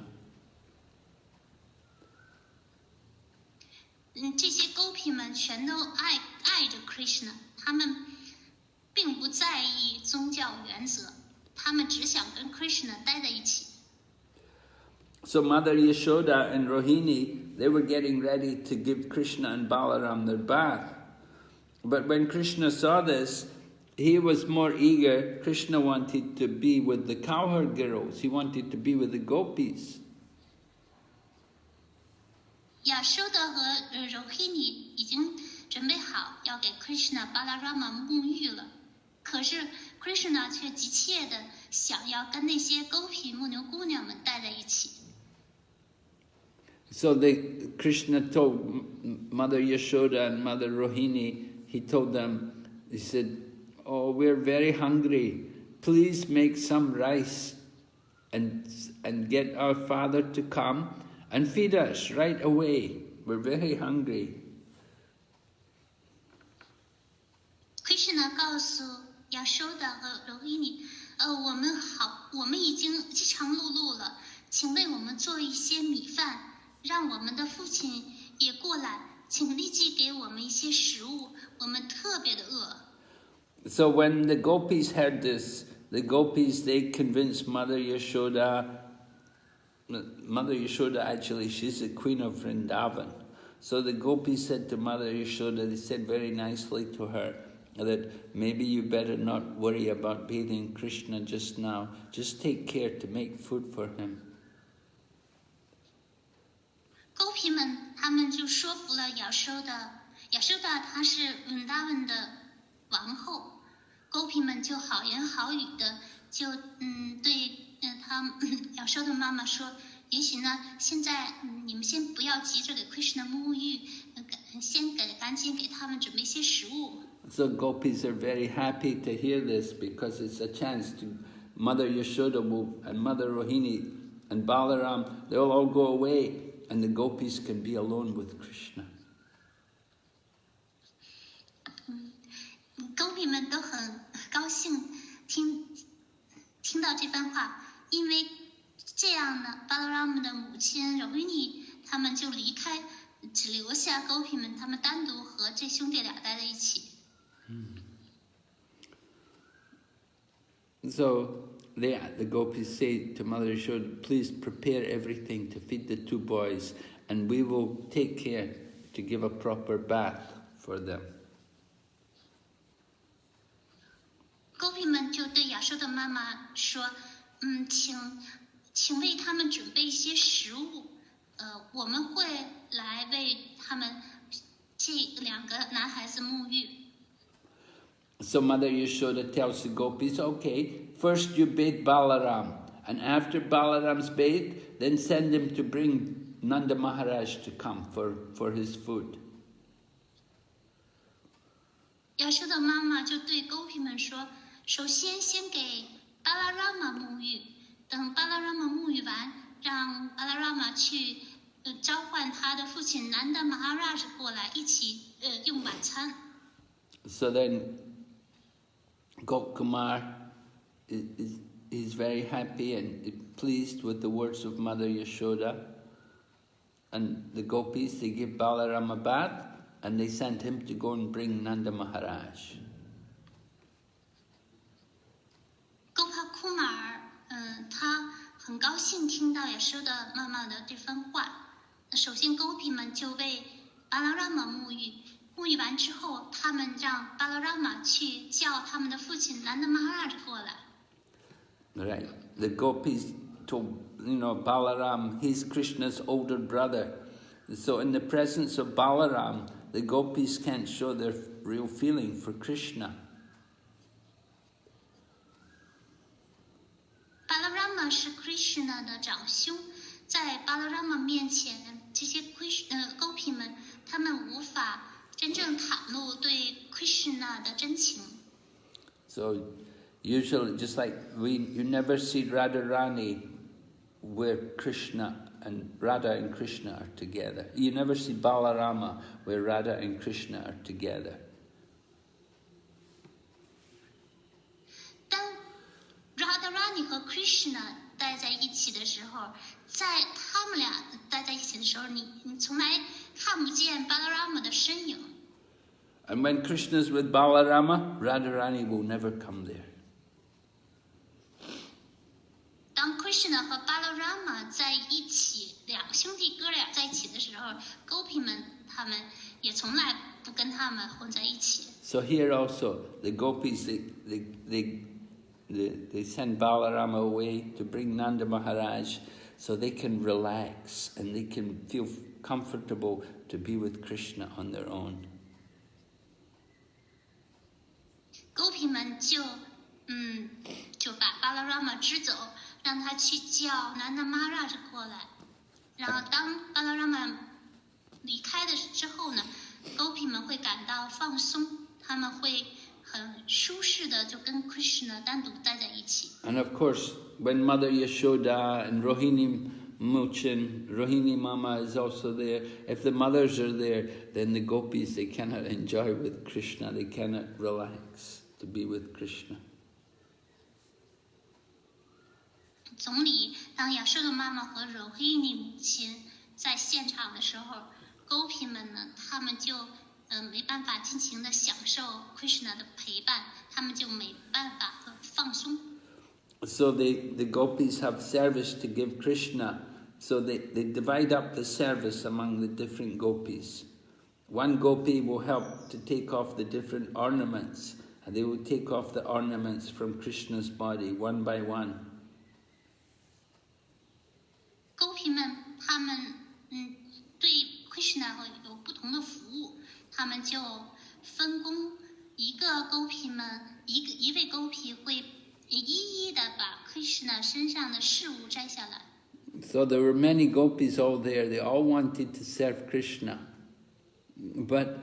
[SPEAKER 2] 这些狗皮们全都爱着 Krishna， 他们并不在意宗教原则，他们只想跟 Krishna 待在一起。
[SPEAKER 1] So Mother Yashoda and Rohini, they were getting ready to give Krishna and Balaram their bath. But when Krishna saw this, he was more eager. Krishna wanted to be with the cowherd girls. He wanted to be with the gopis.
[SPEAKER 2] 亚舍的和Rohini 已经准备好要给 Krishna Balarama 沐浴了，可是 Krishna 却急切的想要跟那些狗皮牧牛姑娘们待在一起。
[SPEAKER 1] So Krishna told Mother Yashoda and Mother Rohini, he told them, he said, "Oh, we're very hungry. Please make some rice and get our father to come and feed us right away. We're very hungry."
[SPEAKER 2] Krishna 告诉 Yashoda 和 Rohini， 我们已经饥肠辘辘了，请为我们做一些米饭，让我们的父亲也过来，请立即给我们一些食物，我们特别的饿。
[SPEAKER 1] So when the gopis heard this, the gopis, they convinced Mother Yashoda. Mother Yashoda, actually, she's the queen of Vrindavan. So the gopis said to Mother Yashoda, they said very nicely to her, that maybe you better not worry about bathing Krishna just now. Just take care to make food for him.
[SPEAKER 2] 狗皮们他们就说服了亚修的，亚修的她是文达文的王后，狗皮们就好言好语的就对亚修的妈妈说，也许呢现在你们先不要急着给 Krishna 沐浴，赶紧给他们准备一些食物。
[SPEAKER 1] So gopis are very happy to hear this because it's a chance to Mother Yashoda and Mother Rohini and Balaram, they'll all go away and the gopis can be alone with Krishna.
[SPEAKER 2] 狗皮们都很高兴听到这番话，因为这样呢，巴拉拉姆的母亲 Rohini 他们就离开，只留下狗皮们他们单独和这兄弟俩待在一起。
[SPEAKER 1] So the gopis say to Mother Yashoda, please prepare everything to feed the two boys and we will take care to give a proper bath for them.
[SPEAKER 2] 狗皮们就对亚修的妈妈说，请为他们准备一些食物，我们会来为他们这两个男孩子沐浴。
[SPEAKER 1] So Mother Yashoda tells the gopis, okay, first you bathe Balaram, and after Balaram's bathe, then send him to bring Nanda Maharaj to come for his food.
[SPEAKER 2] 亚修的妈妈就对狗皮们说，首先给巴拉拉玛沐浴，等巴拉拉玛沐浴完，让巴拉拉玛去召唤他的父亲南达马哈拉什过来一起用晚餐。
[SPEAKER 1] So then Gopkumar is very happy and pleased with the words of Mother Yashoda. And the gopis, they give Balaram a bath and they sent him to go and bring Nanda Maharaj.
[SPEAKER 2] Gopkumar 他很高兴听到亚修的妈妈的这番话。首先，狗皮们就为巴拉拉玛沐浴。沐浴完之后，他们让巴拉拉玛去叫他们的父亲南达马哈拉什过来。
[SPEAKER 1] Right. The gopis told, Balaram, he's Krishna's older brother. So in the presence of Balaram, the gopis can't show their real feeling for Krishna.
[SPEAKER 2] 巴拉拉玛是 Krishna 的长兄，在巴拉拉玛面前，这些狗皮们他们无法真正袒露对 Krishna 的真情。
[SPEAKER 1] So usually, just like you never see Radharani where Radha and Krishna are together. You never see Balarama where Radha and Krishna are together.
[SPEAKER 2] 当 Radharani 和 Krishna 待在一起的时候，在他们俩待在一起的时候，你从来看不见 Balarama 的身影。
[SPEAKER 1] And when Krishna's with Balarama, Radharani will never come there.
[SPEAKER 2] 当 Krishna 和 Balarama 在一起，两兄弟哥俩在一起的时候，狗皮们他们也从来不跟他们混在一起。
[SPEAKER 1] So here also, the gopis, they send Balarama away to bring Nanda Maharaj so they can relax and they can feel comfortable to be with Krishna on their own.
[SPEAKER 2] 狗皮们就把巴拉拉玛支走，让他去叫南达玛哈拉过来，然后当巴拉拉曼离开的之后呢，Gopi 们会感到放松，他们会很舒适的就跟 Krishna 单独待在一起。
[SPEAKER 1] And of course, when Mother Yashoda and Rohini Muchin, Rohini Mama is also there, if the mothers are there, then the gopis, they cannot enjoy with Krishna, they cannot relax to be with Krishna.
[SPEAKER 2] 总理当亚瑟的妈妈和 Rohini 母亲在现场的时候 ，Gopi 们呢，他们就没办法尽情的享受 Krishna 的陪伴，他们就没办法和放松。
[SPEAKER 1] So the gopis have service to give Krishna, so they divide up the service among the different gopis. One gopi will help to take off the different ornaments, and they will take off the ornaments from Krishna's body one by one.
[SPEAKER 2] Gopi 们他们对 Krishna 有不同的服务，他们就分工，一个 Gopi 们一位 Gopi 会一一的把 Krishna 身上的饰物摘下来。
[SPEAKER 1] So there were many gopis all there, they all wanted to serve Krishna. But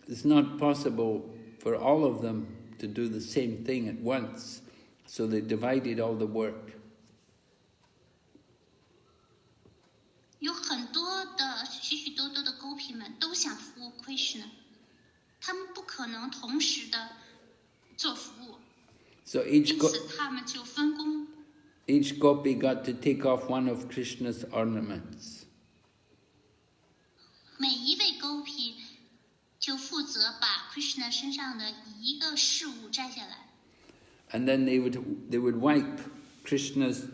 [SPEAKER 1] it's not possible for all of them to do the same thing at once. So they divided all the work.
[SPEAKER 2] 有很多的许许多多的 Gopi 们都想服务 Krishna， 他们不可能同时的做服务，
[SPEAKER 1] So
[SPEAKER 2] 因此他们就分工。
[SPEAKER 1] each gopi got to take off one of Krishna's ornaments.
[SPEAKER 2] 每一位 Gopi 就负责把 Krishna 身上的一个饰物摘下来。
[SPEAKER 1] And then they would wipe Krishna's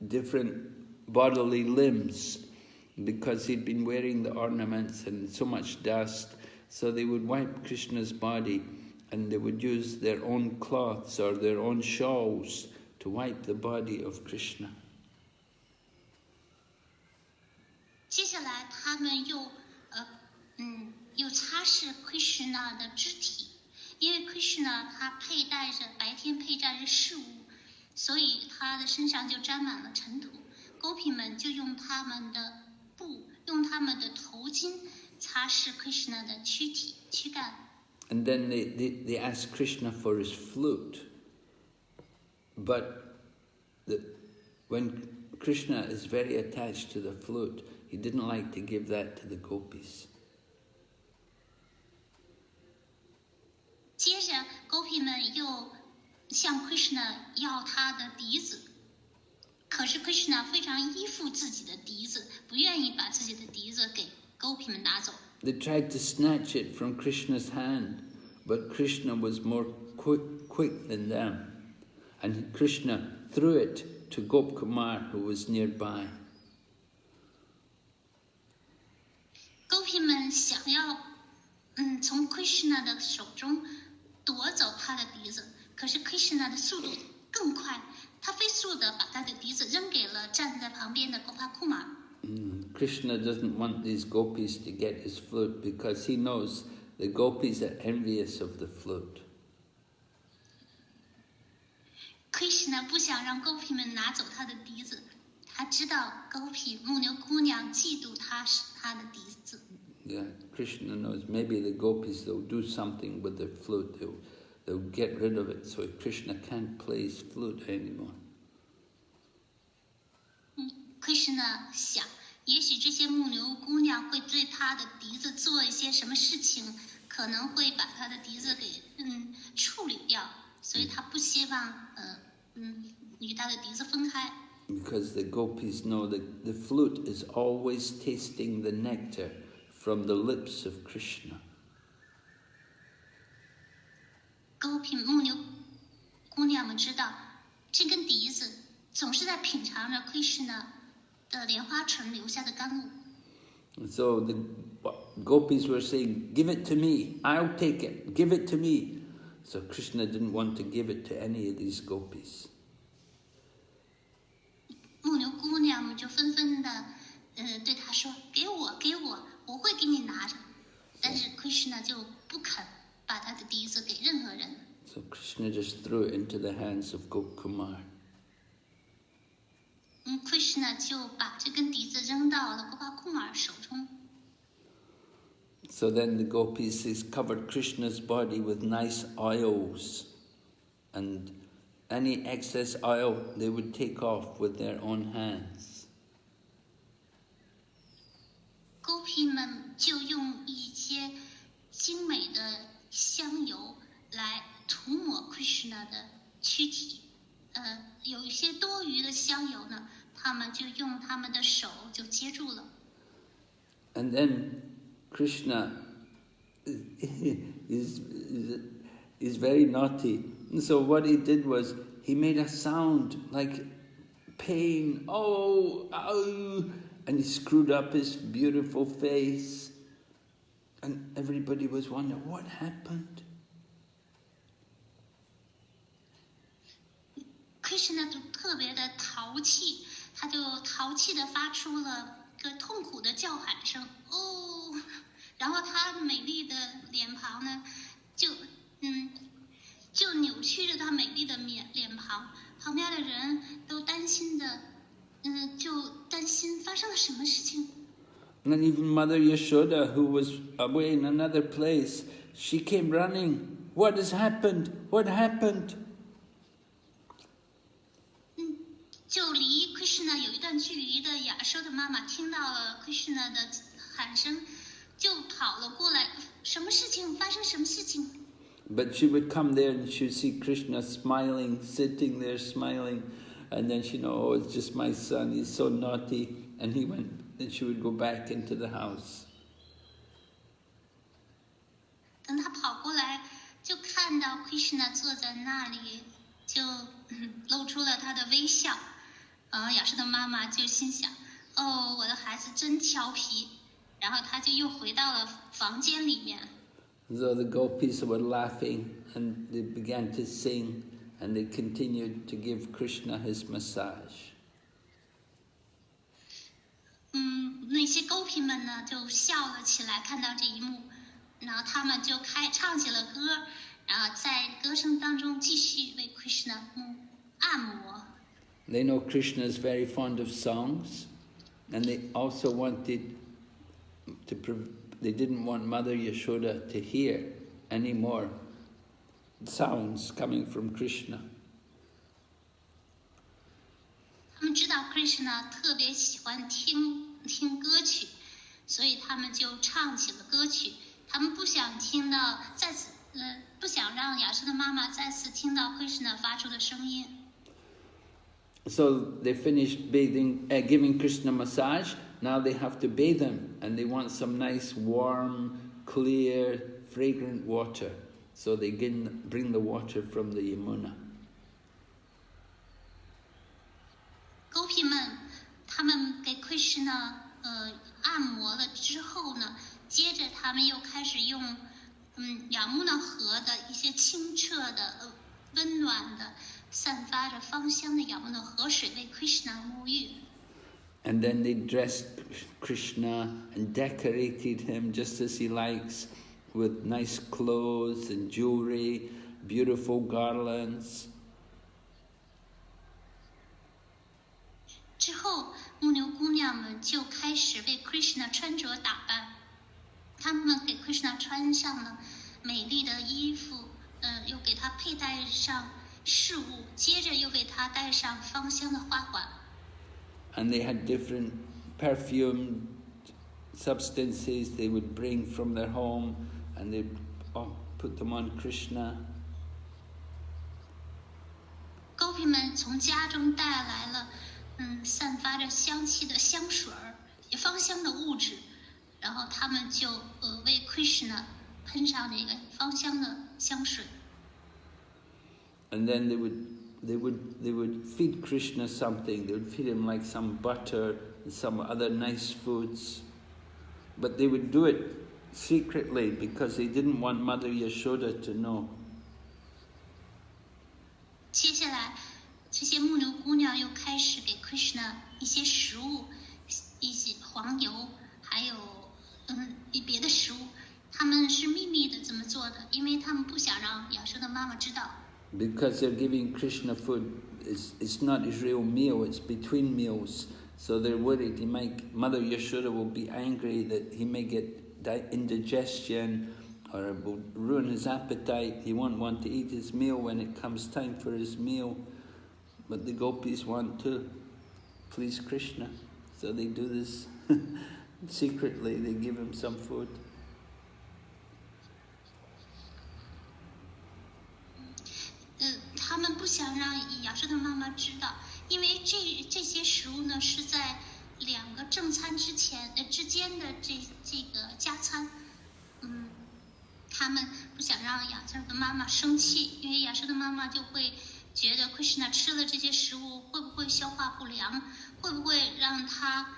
[SPEAKER 1] different bodily limbs because he'd been wearing the ornaments and so much dust. So they would wipe Krishna's body and they would use their own cloths or their own shawls to wipe the body of Krishna.
[SPEAKER 2] 接下来他们又擦拭 Krishna 的肢体，因为 Krishna 他白天佩戴着饰物，所以他的身上就沾满了尘土。Gopi 们就用他们的布，用他们的头巾擦拭 Krishna 的躯干。
[SPEAKER 1] And then they asked Krishna for his flute. But when Krishna is very attached to the flute, he didn't like to give that to the gopis.
[SPEAKER 2] 接着 Gopi 们又向 Krishna 要他的笛子，可是 Krishna 非常依附自己的笛子，不愿意把自己的笛子给 Gopi 们拿走。
[SPEAKER 1] They tried to snatch it from Krishna's hand, but Krishna was more quick than them. And Krishna threw it to Gopkumar, who was nearby.
[SPEAKER 2] Gopi 们想要从 Krishna 的手中夺走他的笛子，可是 Krishna 的速度更快，他飞速的把他的笛子扔给了站在旁边的 Gopakumar。
[SPEAKER 1] Krishna doesn't want these gopis to get his flute because he knows the gopis are envious of the flute.
[SPEAKER 2] Krishna 不想让 Gopi 们拿走他的笛子，他知道 Gopi 牧牛姑娘嫉妒他的笛子。
[SPEAKER 1] Yeah, Krishna knows maybe the gopis, they'll do something with their flute, they'll get rid of it so Krishna can't play his flute anymore.
[SPEAKER 2] Krishna 想，也许这些牧牛姑娘会对他的笛子做一些什么事情，可能会把他的笛子给处理掉，所以他不希望与他的笛子分开。
[SPEAKER 1] Because the gopis know that the flute is always tasting the nectar from the lips of Krishna.
[SPEAKER 2] Gopi 牧牛姑娘们知道，这根笛子总是在品尝着 Krishna 的莲花唇留下的甘露。
[SPEAKER 1] So the gopis were saying, "Give it to me, I'll take it, give it to me." So Krishna didn't want to give it to any of these gopis.
[SPEAKER 2] 牧牛姑娘们就纷纷的对他说：“给我，给我，我会给你拿着。”但是 Krishna 就不肯把他的笛子给任何人。
[SPEAKER 1] So Krishna just threw it into the hands of Gopkumar.
[SPEAKER 2] Krishna 就把这根笛子扔到了Gopakumar手中。
[SPEAKER 1] So then the gopis covered Krishna's body with nice oils, and any excess oil they would take off with their own hands.
[SPEAKER 2] Gopi 们就用一些精美的香油来涂抹 Krishna 的躯体。有一些多余的香油呢，他们就用他们的手就接住了。
[SPEAKER 1] And then Krishna is very naughty. And so what he did was he made a sound like pain, oh, ow, and he screwed up his beautiful face. And everybody was wondering, what happened?
[SPEAKER 2] Krishna 就特别的淘气，他就淘气的发出了个痛苦的叫喊声，哦，然后他美丽的脸庞呢，就扭曲着他美丽的脸庞，旁边的人都担心的，就担心发生了什么事情。
[SPEAKER 1] And then even Mother Yashoda, who was away in another place, she came running. What has happened? What happened?
[SPEAKER 2] 就离 Krishna 有一段距离的亚舍的妈妈听到了 Krishna 的喊声，就跑了过来，什么事情？发生什么事情？
[SPEAKER 1] But she would come there and she would see Krishna smiling, sitting there smiling, and then she know, oh, it's just my son, he's so naughty, and he went, and she would go back into the house.
[SPEAKER 2] 等他跑过来，就看到 Krishna 坐在那里，就露出了他的微笑。亚舍的妈妈就心想，哦，我的孩子真调皮，然后他就又回到了房间里面。
[SPEAKER 1] So the gopis were laughing and they began to sing and they continued to give Krishna his massage.
[SPEAKER 2] 那些狗皮们呢就笑了起来，看到这一幕，然后他们就唱起了歌，然后在歌声当中继续为 Krishna 按摩。
[SPEAKER 1] They know Krishna is very fond of songs, and they also wanted they didn't want Mother Yashoda to hear any more sounds coming from Krishna.
[SPEAKER 2] 他们知道 Krishna 特别喜欢听歌曲，所以他们就唱起了歌曲。他们不想不想让亚舍的妈妈再次听到 Krishna 发出的声音。
[SPEAKER 1] So they finished giving Krishna massage. Now they have to bathe him, and they want some nice, warm, clear, fragrant water. So they bring the water from the Yamuna.
[SPEAKER 2] 狗皮们，他们给 Krishna 按摩了之后呢，接着他们又开始用雅穆纳河的一些清澈的、温暖的、散发着芳香的雅穆纳河水为 Krishna 沐浴。
[SPEAKER 1] And then they dressed Krishna and decorated him just as he likes, with nice clothes and jewelry, beautiful garlands.
[SPEAKER 2] 之后，牧牛姑娘们就开始为 Krishna 穿着打扮，她们给 Krishna 穿上了美丽的衣服，又给他佩戴上饰物，接着又给他戴上芳香的花环。
[SPEAKER 1] And they had different perfumed substances they would bring from their home, and they'd put them on Krishna.
[SPEAKER 2] 狗皮们从家中带来了散发着香气的香水儿，也芳香的物质，然后他们就为 Krishna 喷上这个芳香的香水。
[SPEAKER 1] And then they would feed Krishna something. They would feed him like some butter and some other nice foods. But they would do it secretly because they didn't want Mother Yashoda to know.
[SPEAKER 2] 接下来，这些牧牛姑娘又开始给 Krishna 一些食物，一些黄油，还有别的食物。他们是秘密的这么做的，因为他们不想让亚舍的妈妈知道。
[SPEAKER 1] Because they're giving Krishna food, it's not his real meal, it's between meals. So they're worried Mother Yashoda will be angry that he may get indigestion or it will ruin his appetite. He won't want to eat his meal when it comes time for his meal. But the gopis want to please Krishna. So they do this secretly, they give him some food.
[SPEAKER 2] 他们不想让雅舍的妈妈知道，因为这些食物呢是在2个正餐之间的这个加餐，他们不想让雅舍的妈妈生气，因为雅舍的妈妈就会觉得 Krishna 吃了这些食物会不会消化不良，会不会让他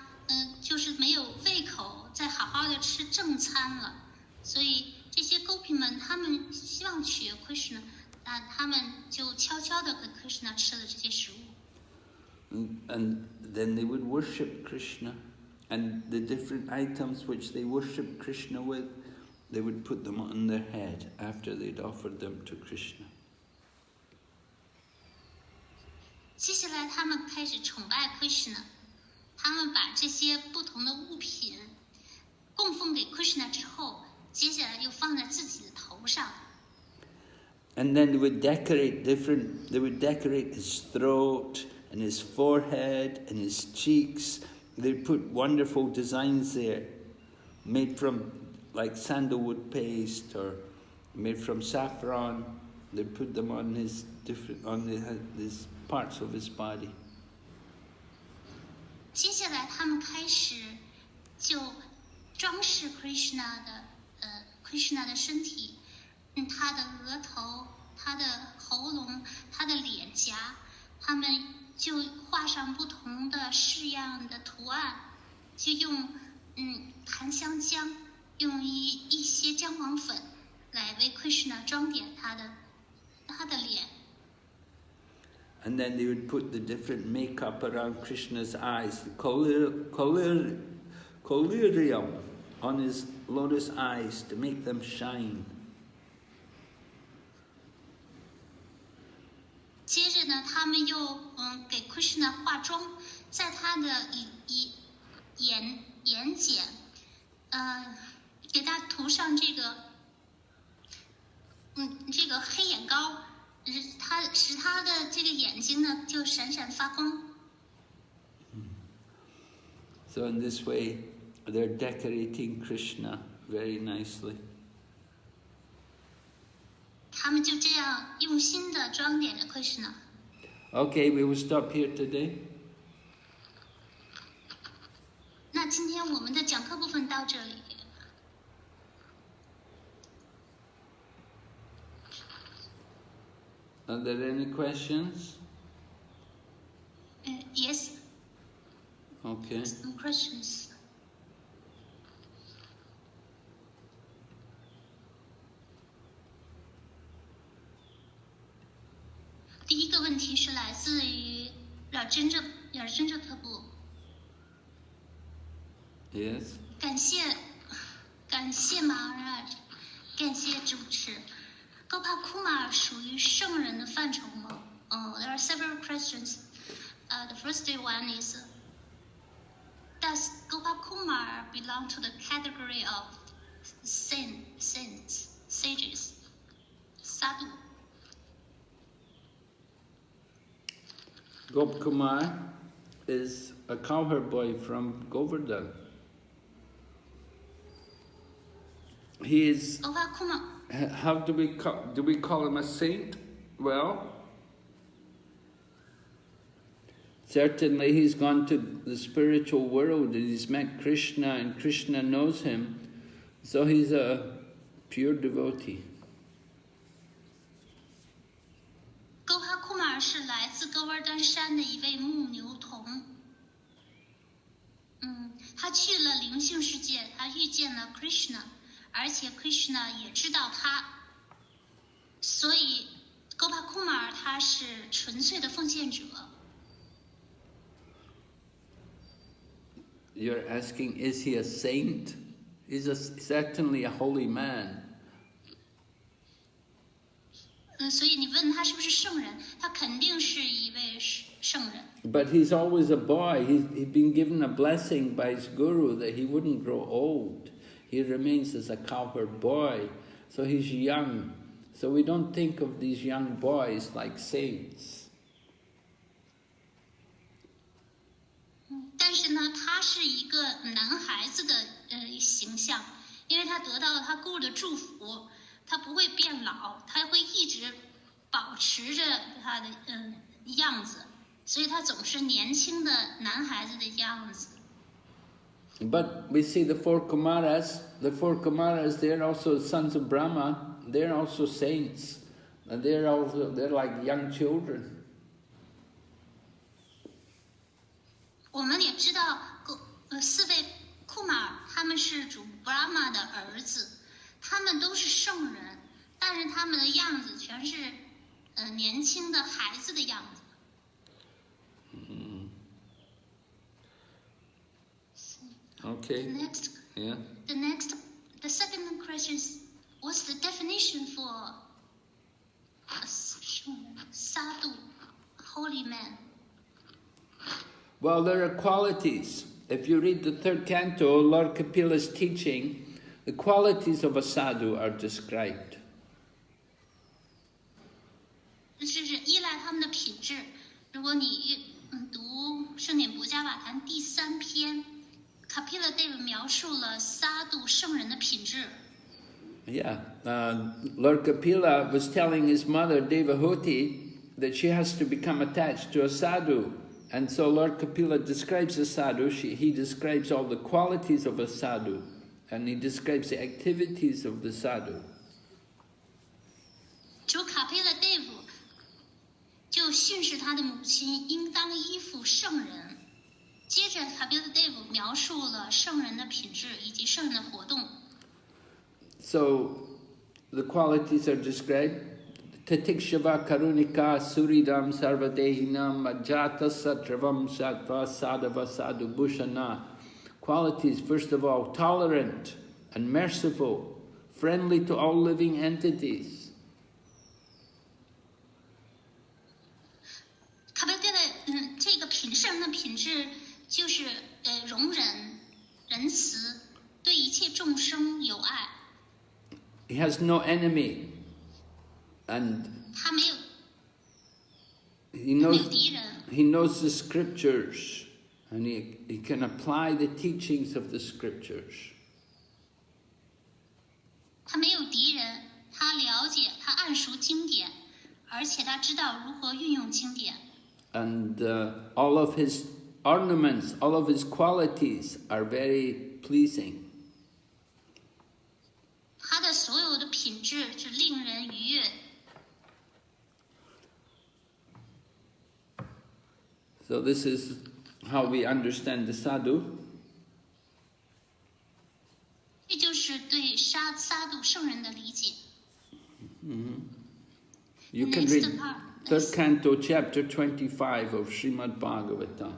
[SPEAKER 2] 就是没有胃口再好好的吃正餐了，所以这些 gopi 们他们希望取悦 Krishna。 他们就悄悄地给 Krishna 吃了这些食物。
[SPEAKER 1] And then they would worship Krishna, and the different items which they worship Krishna with, they would put them on their head after they'd offered them to Krishna.
[SPEAKER 2] 接下来他们开始崇拜 Krishna， 他们把这些不同的物品供奉给 Krishna 之后，接下来又放在自己的头上。
[SPEAKER 1] And then they would decorate his throat and his forehead and his cheeks. They'd put wonderful designs there, made from like sandalwood paste or made from saffron. They'd put them on his parts of his body.
[SPEAKER 2] 接下来他们开始就装饰 Krishna 的身体。 他的额头、他的喉咙、他的脸颊，他们就画上不同的式样的图案，就用檀香浆，用一些姜黄粉来为 Krishna 装点他的脸。
[SPEAKER 1] And then they would put the different makeup around Krishna's eyes, the collyrium on his lotus eyes to make them shine.
[SPEAKER 2] 接着呢，他们又给 Krishna 化妆，在他的眼睑，给他涂上这个黑眼膏，使他的这个眼睛呢就闪闪发光。
[SPEAKER 1] So in this way, they're decorating Krishna very nicely.
[SPEAKER 2] 他们就这样用心的装点着 Krishna。
[SPEAKER 1] Okay, we will stop here today.
[SPEAKER 2] 那今天我们的讲课部分到这里。
[SPEAKER 1] Are there any questions?
[SPEAKER 2] Yes.
[SPEAKER 1] Okay.
[SPEAKER 2] Some questions. 第一个问题是来自于雅真哲科布。
[SPEAKER 1] Yes.
[SPEAKER 2] 感谢Maharaj，感谢主持。Gopakumar 属于圣人的范畴吗？There are several questions. The first one is, does Gopakumar belong to the category of saints, sages, sadhu?
[SPEAKER 1] Gopkumar is a cowherd boy from Govardhan. He is.
[SPEAKER 2] Gopakumar.
[SPEAKER 1] How do we call him a saint? Well, certainly he's gone to the spiritual world and he's met Krishna and Krishna knows him, so he's a pure devotee.
[SPEAKER 2] Gopakumar 是来自戈尔丹山的一位牧牛童。他去了灵性世界，他遇见了 Krishna， 而且 Krishna 也知道他，所以 Gopakumar 他是纯粹的奉献者。
[SPEAKER 1] You're asking, is he a saint? He's certainly a holy man.
[SPEAKER 2] 所以你问他是不是圣人，他肯定是一位圣人。
[SPEAKER 1] But he's always a boy. He's been given a blessing by his guru that he wouldn't grow old. He remains as a cowherd boy, so he's young. So we don't think of these young boys like saints.
[SPEAKER 2] 但是呢，他是一个男孩子的形象，因为他得到了他姑姑的祝福，他不会变老，他会一直保持着他的样子，所以他总是年轻的男孩子的样子。
[SPEAKER 1] But we see the four Kumaras, they're also sons of Brahma, they're also saints, and they're like young children.
[SPEAKER 2] 我们也知道，四位库马尔他们是主 Brahma 的儿子，他们都是圣人，但是他们的样子全是年轻的孩子的样子。
[SPEAKER 1] Okay.
[SPEAKER 2] The second question is, what's the definition for sadhu, holy man?
[SPEAKER 1] Well, there are qualities. If you read the third canto, Lord Kapila's teaching, the qualities of a sadhu are described.
[SPEAKER 2] 就是依赖他们的品质。如果你读圣典博伽瓦坛第3篇。Kapila Deva 描述了萨度圣人的品质。
[SPEAKER 1] Yeah, Lord Kapila was telling his mother Devahuti that she has to become attached to a sadhu, and so Lord Kapila describes a sadhu. He describes all the qualities of a sadhu, and he describes the activities of the sadhu.
[SPEAKER 2] 主 Kapila Deva 就训示他的母亲应当依附圣人。接着 Kapila Deva 描述了圣人的品质以及圣人的活动。
[SPEAKER 1] So, the qualities are described. Tatikshava karunika suridam sarvadehinam ajata satravam sattva sadhava sadhu bhushana. Qualities, first of all, tolerant and merciful, friendly to all living entities.
[SPEAKER 2] Kapila Deva 这个圣人的品质就是容忍、仁慈，对一切众生有爱。
[SPEAKER 1] He has no enemy, and
[SPEAKER 2] 他没有
[SPEAKER 1] he knows the scriptures, and he can apply the teachings of the scriptures.
[SPEAKER 2] 他没有敌人，他了解，他谙熟经典，而且他知道如何运用经典。
[SPEAKER 1] And all of his ornaments, all of his qualities are very pleasing.
[SPEAKER 2] 他的所有的品质是令人愉悦。
[SPEAKER 1] So this is how we understand the sadhu.
[SPEAKER 2] 这就是对萨度圣人的理解。
[SPEAKER 1] You can read third canto, chapter 25 of Srimad Bhagavatam.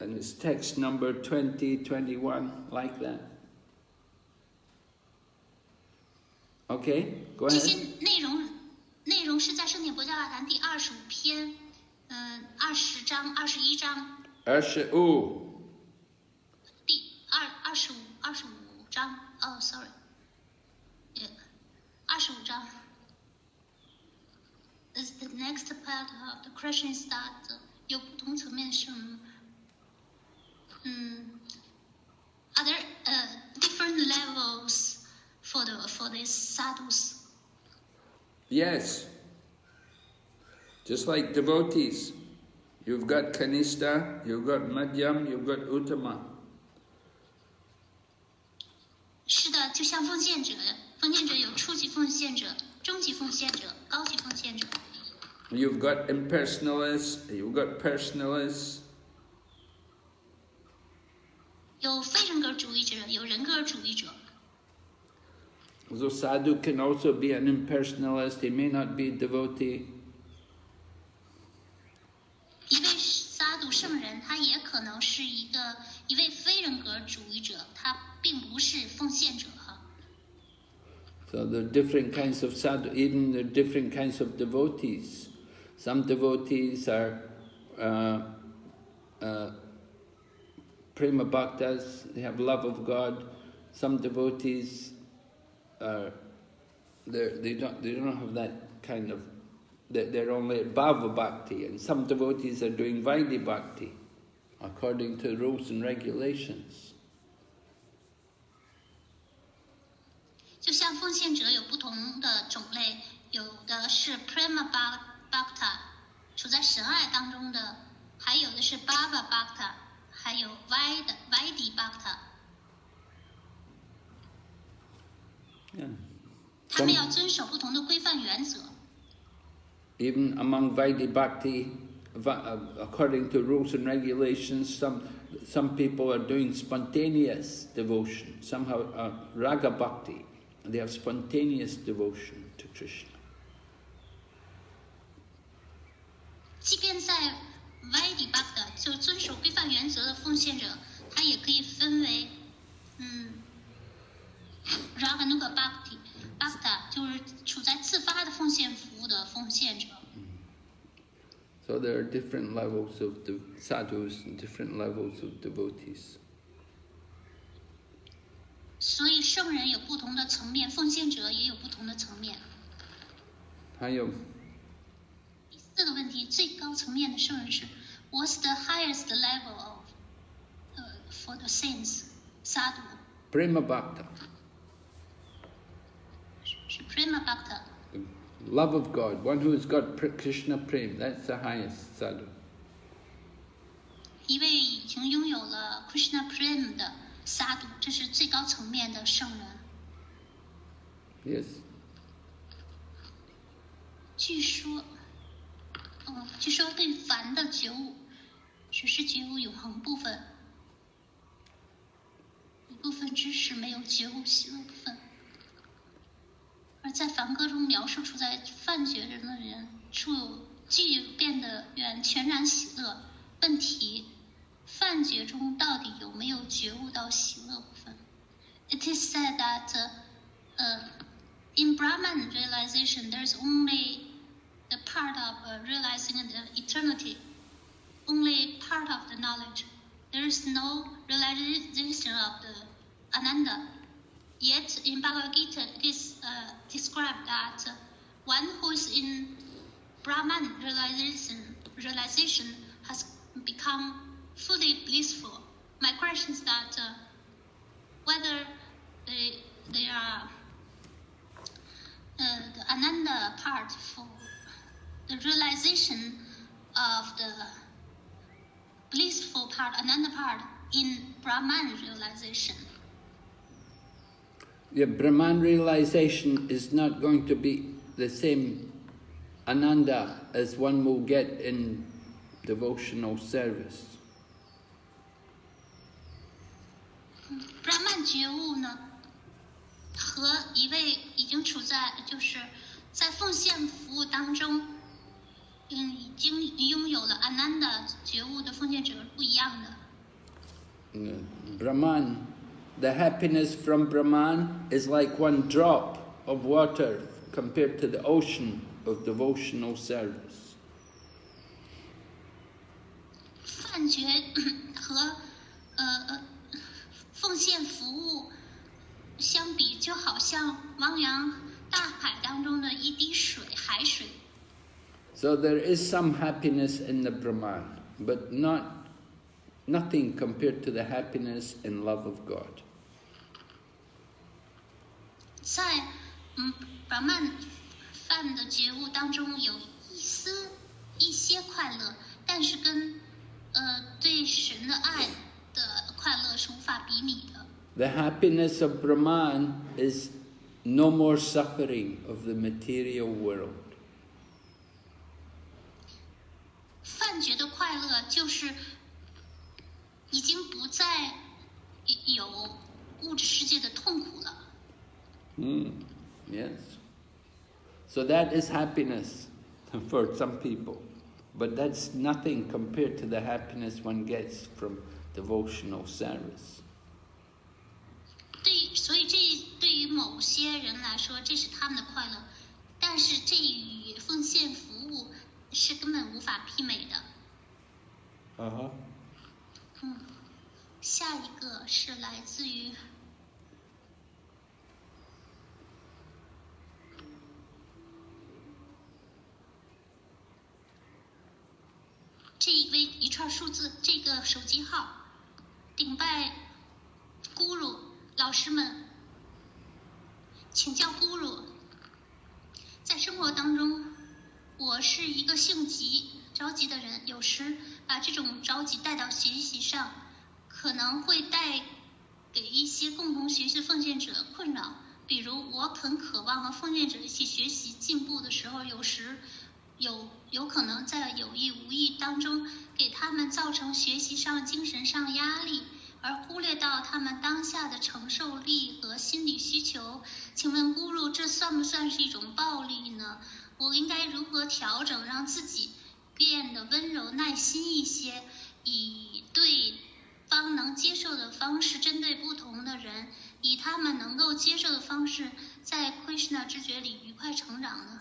[SPEAKER 1] And it's text number 20, 21, like that. Okay, go
[SPEAKER 2] 这
[SPEAKER 1] ahead.
[SPEAKER 2] 些内容是在圣典博伽瓦坛第25篇，20章、21章。第25章。哦 ，sorry， 25章。The next part of the question is that 有不同层面是are there different levels for these sadhus?
[SPEAKER 1] Yes. Just like devotees. You've got Kanishta, you've got Madhyam, you've got Uttama.
[SPEAKER 2] 是的，就像奉献者有初级奉献者、中级奉献者、高级奉献者。
[SPEAKER 1] You've got impersonalists, you've got personalists.
[SPEAKER 2] 有非人格主义者，有人格主义者。
[SPEAKER 1] So sadhu can also be an impersonalist, he may not be a devotee.
[SPEAKER 2] 一位萨度圣人，他也可能是一位非人格主义者，他并不是奉献者哈。
[SPEAKER 1] So there are different kinds of sadhu, even there are different kinds of devotees. Some devotees are prema bhaktas, they have love of God. Some devotees are they don't have that kind of, they're only at bhava bhakti, and some devotees are doing vaidhi bhakti according to rules and regulations.
[SPEAKER 2] 就像奉献者有不同的种类，有的是 prema bhakta， 处在神爱当中的，还有的是 bhava bhakta， 还有 vaidhi bhakta。 他们要遵守不同的规范原则。
[SPEAKER 1] Even among vaidhi bhakti, according to rules and regulations, some people are doing spontaneous devotion. Some have raga bhakti. They have spontaneous devotion to Krishna.
[SPEAKER 2] 即便在 vaidhi bhakta 就遵守规范原则的奉献者，他也可以分为raganuga bhakta 就是处在自发的奉献服务的奉献者。
[SPEAKER 1] So there are different levels of sadhus and different levels of devotees.
[SPEAKER 2] 所以圣人有不同的层面，奉献者也有不同的层面。
[SPEAKER 1] 还有
[SPEAKER 2] 第四个问题，最高层面的圣人是 What's the highest level of for the saints sadhu?
[SPEAKER 1] prema bhakta,
[SPEAKER 2] 是 prema bhakta，
[SPEAKER 1] love of God, one who has got Krishna prem, that's the highest sadhu.
[SPEAKER 2] 一位已经拥有了 Krishna prem 的 sadhu， 这是最高层面的圣人。
[SPEAKER 1] Yes.
[SPEAKER 2] 据说对凡的觉悟，只是觉悟永恒部分，一部分知识没有觉悟喜乐部分。而在梵歌中描述处在梵觉中的人，具变得全然喜乐。问题，梵觉中到底有没有觉悟到喜乐部分 ？It is said that in Brahman realization, there's only the part of realizing the eternity, only part of the knowledge. There is no realization of the Ananda. Yet in Bhagavad Gita, it is described that one who is in Brahman realization has become fully blissful. My question is that whether they are the Ananda part for the realization of the blissful part, Ananda part in Brahman realization.
[SPEAKER 1] Yeah, Brahman realization is not going to be the same ananda as one will get in devotional service.
[SPEAKER 2] Brahman 觉悟呢，和一位已经处在就是在奉献服务当中，已经拥有了 Ananda 觉悟的奉献者不一样的。
[SPEAKER 1] Brahman, the happiness from Brahman is like one drop of water compared to the ocean of devotional service.
[SPEAKER 2] 梵觉和奉献服务相比，就好像汪洋大海当中的一滴水，海水。
[SPEAKER 1] So there is some happiness in the Brahman, but nothing compared to the happiness and love of God.
[SPEAKER 2] 在Brahman 梵的觉悟当中，有一些快乐，但是跟对神的爱的快乐是无法比拟的。
[SPEAKER 1] The happiness of Brahman is no more suffering of the material world.
[SPEAKER 2] 梵觉的快乐就是已经不再有物质世界的痛苦了。
[SPEAKER 1] Yes. So that is happiness for some people. But that's nothing compared to the happiness one gets from devotional service.
[SPEAKER 2] 所以这对于于某些人来说，这是他们的快乐，但是这与奉献服务是根本无法媲美的。下一个是来自于这一位一串数字，这个手机号，顶拜咕噜老师们，请教咕噜，在生活当中，我是一个性急、着急的人，有时把这种着急带到学习上，可能会带给一些共同学习的奉献者困扰。比如，我很渴望和奉献者一起学习进步的时候，有时有可能在有意无意当中给他们造成学习上、精神上压力，而忽略到他们当下的承受力和心理需求。请问咕噜，这算不算是一种暴力呢？我应该如何调整，让自己变得温柔耐心一些，以对方能接受的方式针对不同的人，以他们能够接受的方式在 Krishna 知觉里愉快成长呢？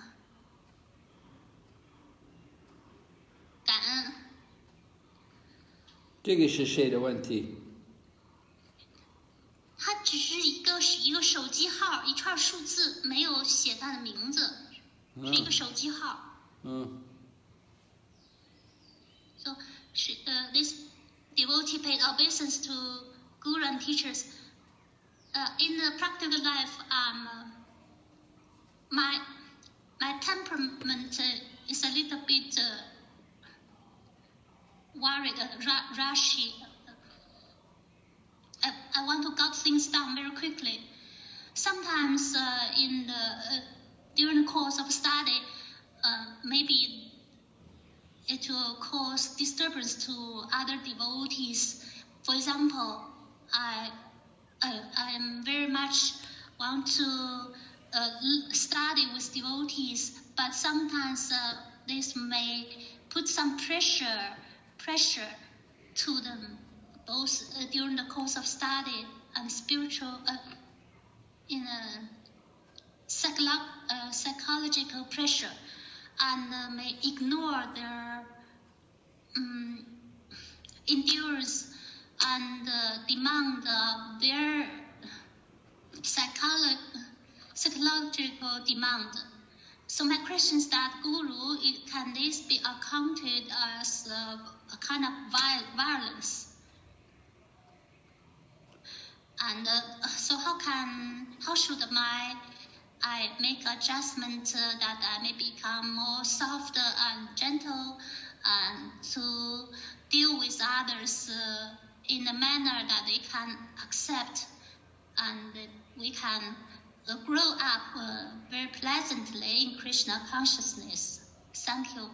[SPEAKER 2] 感恩。
[SPEAKER 1] 这个是谁的问题？
[SPEAKER 2] 它只是一个手机号，一串数字，没有写他的名字，是一个手机号。So, this devotee paid obeisance to guru and teachers. In the practical life, my temperament is a little bit worried, rushy. I want to get things done very quickly. Sometimes during the course of study, maybe it will cause disturbance to other devotees. For example, I am very much want to study with devotees, but sometimes this may put some pressure to them, both during the course of study and spiritual, in a psychological pressure, and may ignore their endurance and demand their psychological demand. So my question is that, Guru, can this be accounted as a kind of violence? And so how should I make adjustment that I may become more soft and gentle, and to deal with others in a manner that they can accept, and that we can grow up very pleasantly in Krishna consciousness. Thank you.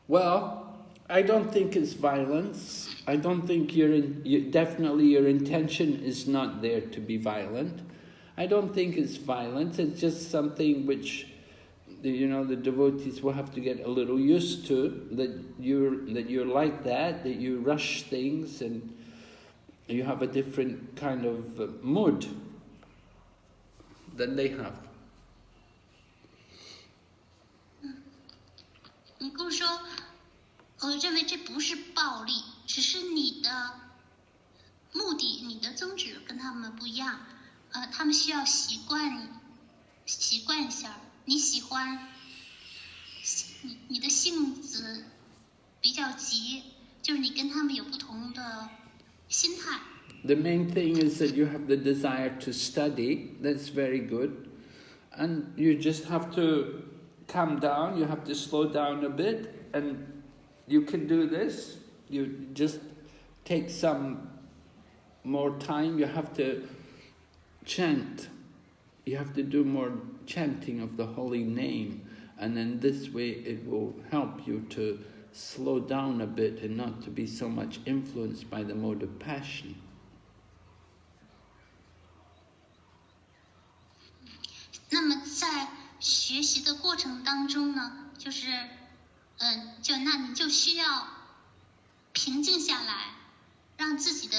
[SPEAKER 1] Well, I don't think it's violence. I don't think definitely your intention is not there to be violent. I don't think it's violence. It's just something which, the devotees will have to get a little used to, that you're like that you rush things and you have a different kind of mood than they have.
[SPEAKER 2] 你跟我说，我认为这不是暴力，只是你的目的、你的宗旨跟他们不一样。他们需要习惯一下。你喜欢，你的性子比较急，就是你跟他们有不同的心态。
[SPEAKER 1] The main thing is that you have the desire to study. That's very good. And you just have to calm down. You have to slow down a bit. And you can do this. You just take some more time. You have to chant. You have to do more chanting of the holy name. And then this way it will help you to slow down a bit and not to be so much influenced by the mode of passion.
[SPEAKER 2] 那么在学习的过程当中呢，那你就需要平静下来，让自己的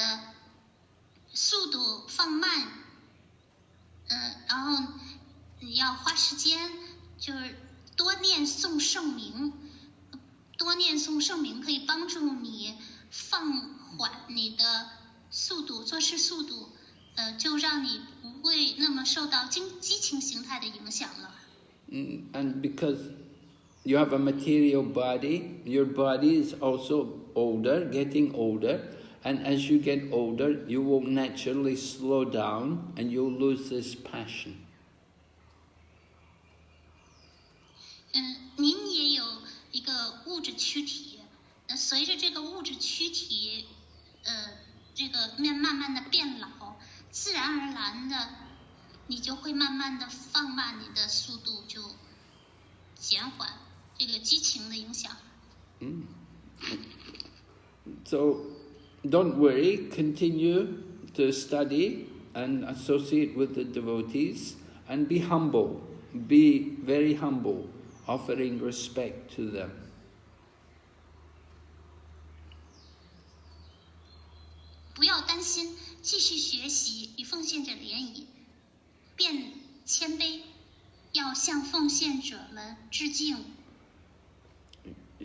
[SPEAKER 2] 速度放慢，然后你要花时间，就是多念诵圣名，多念诵圣名可以帮助你放缓你的速度，做事速度，就让你不会那么受到激情形态的影响了。
[SPEAKER 1] And because you have a material body, your body is also older, getting older, and as you get older, you will naturally slow down and you'll lose this passion.
[SPEAKER 2] 您也有一个物质躯体，随着这个物质躯体，这个慢慢的变老，自然而然的，你就会慢慢的放慢你的速度，就减缓这个激情的影响。
[SPEAKER 1] So don't worry, continue to study and associate with the devotees and be humble, be very humble, offering respect to them.
[SPEAKER 2] 不要担心，继续学习与奉献者联谊，变谦卑，要向奉献者们致敬。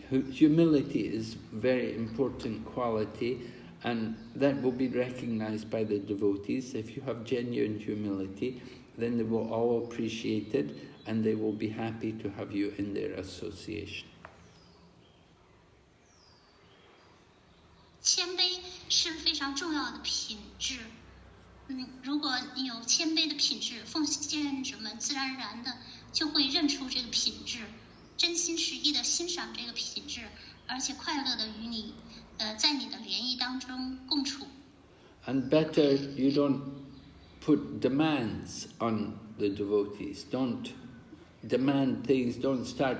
[SPEAKER 1] Humility is a very important quality, and that will be recognized by the devotees. If you have genuine humility, then they will all appreciate it and they will be happy to have you in their association.
[SPEAKER 2] 谦卑是非常重要的品质。如果你有谦卑的品质，奉献者们自然而然的就会认出这个品质，真心实意的欣赏这个品质，而且快乐的与你，在你的联谊当中共处。
[SPEAKER 1] And better you don't put demands on the devotees. Don't demand things, don't start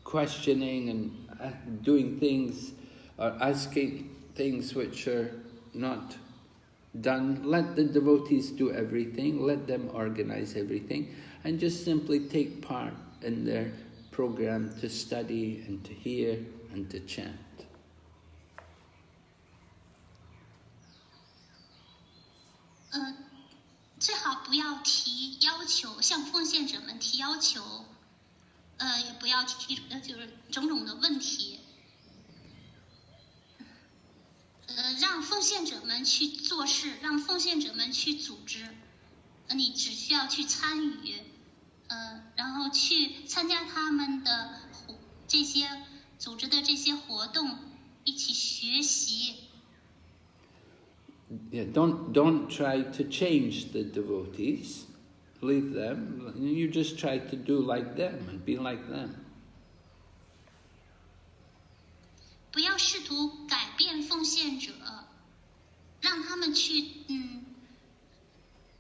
[SPEAKER 1] questioning and doing things or asking things which are not done. Let the devotees do everything, let them organize everything, and just simply take part in their program to study and to hear and to chant.
[SPEAKER 2] 最好不要提要求，向奉献者们提要求，也不要提就是种种的问题，让奉献者们去做事，让奉献者们去组织，你只需要去参与，然后去参加他们的这些组织的这些活动，一起学习。
[SPEAKER 1] Yeah, don't try to change the devotees. Leave them. You just try to do like them and be like them.
[SPEAKER 2] 不要试图改变奉献者，让他们去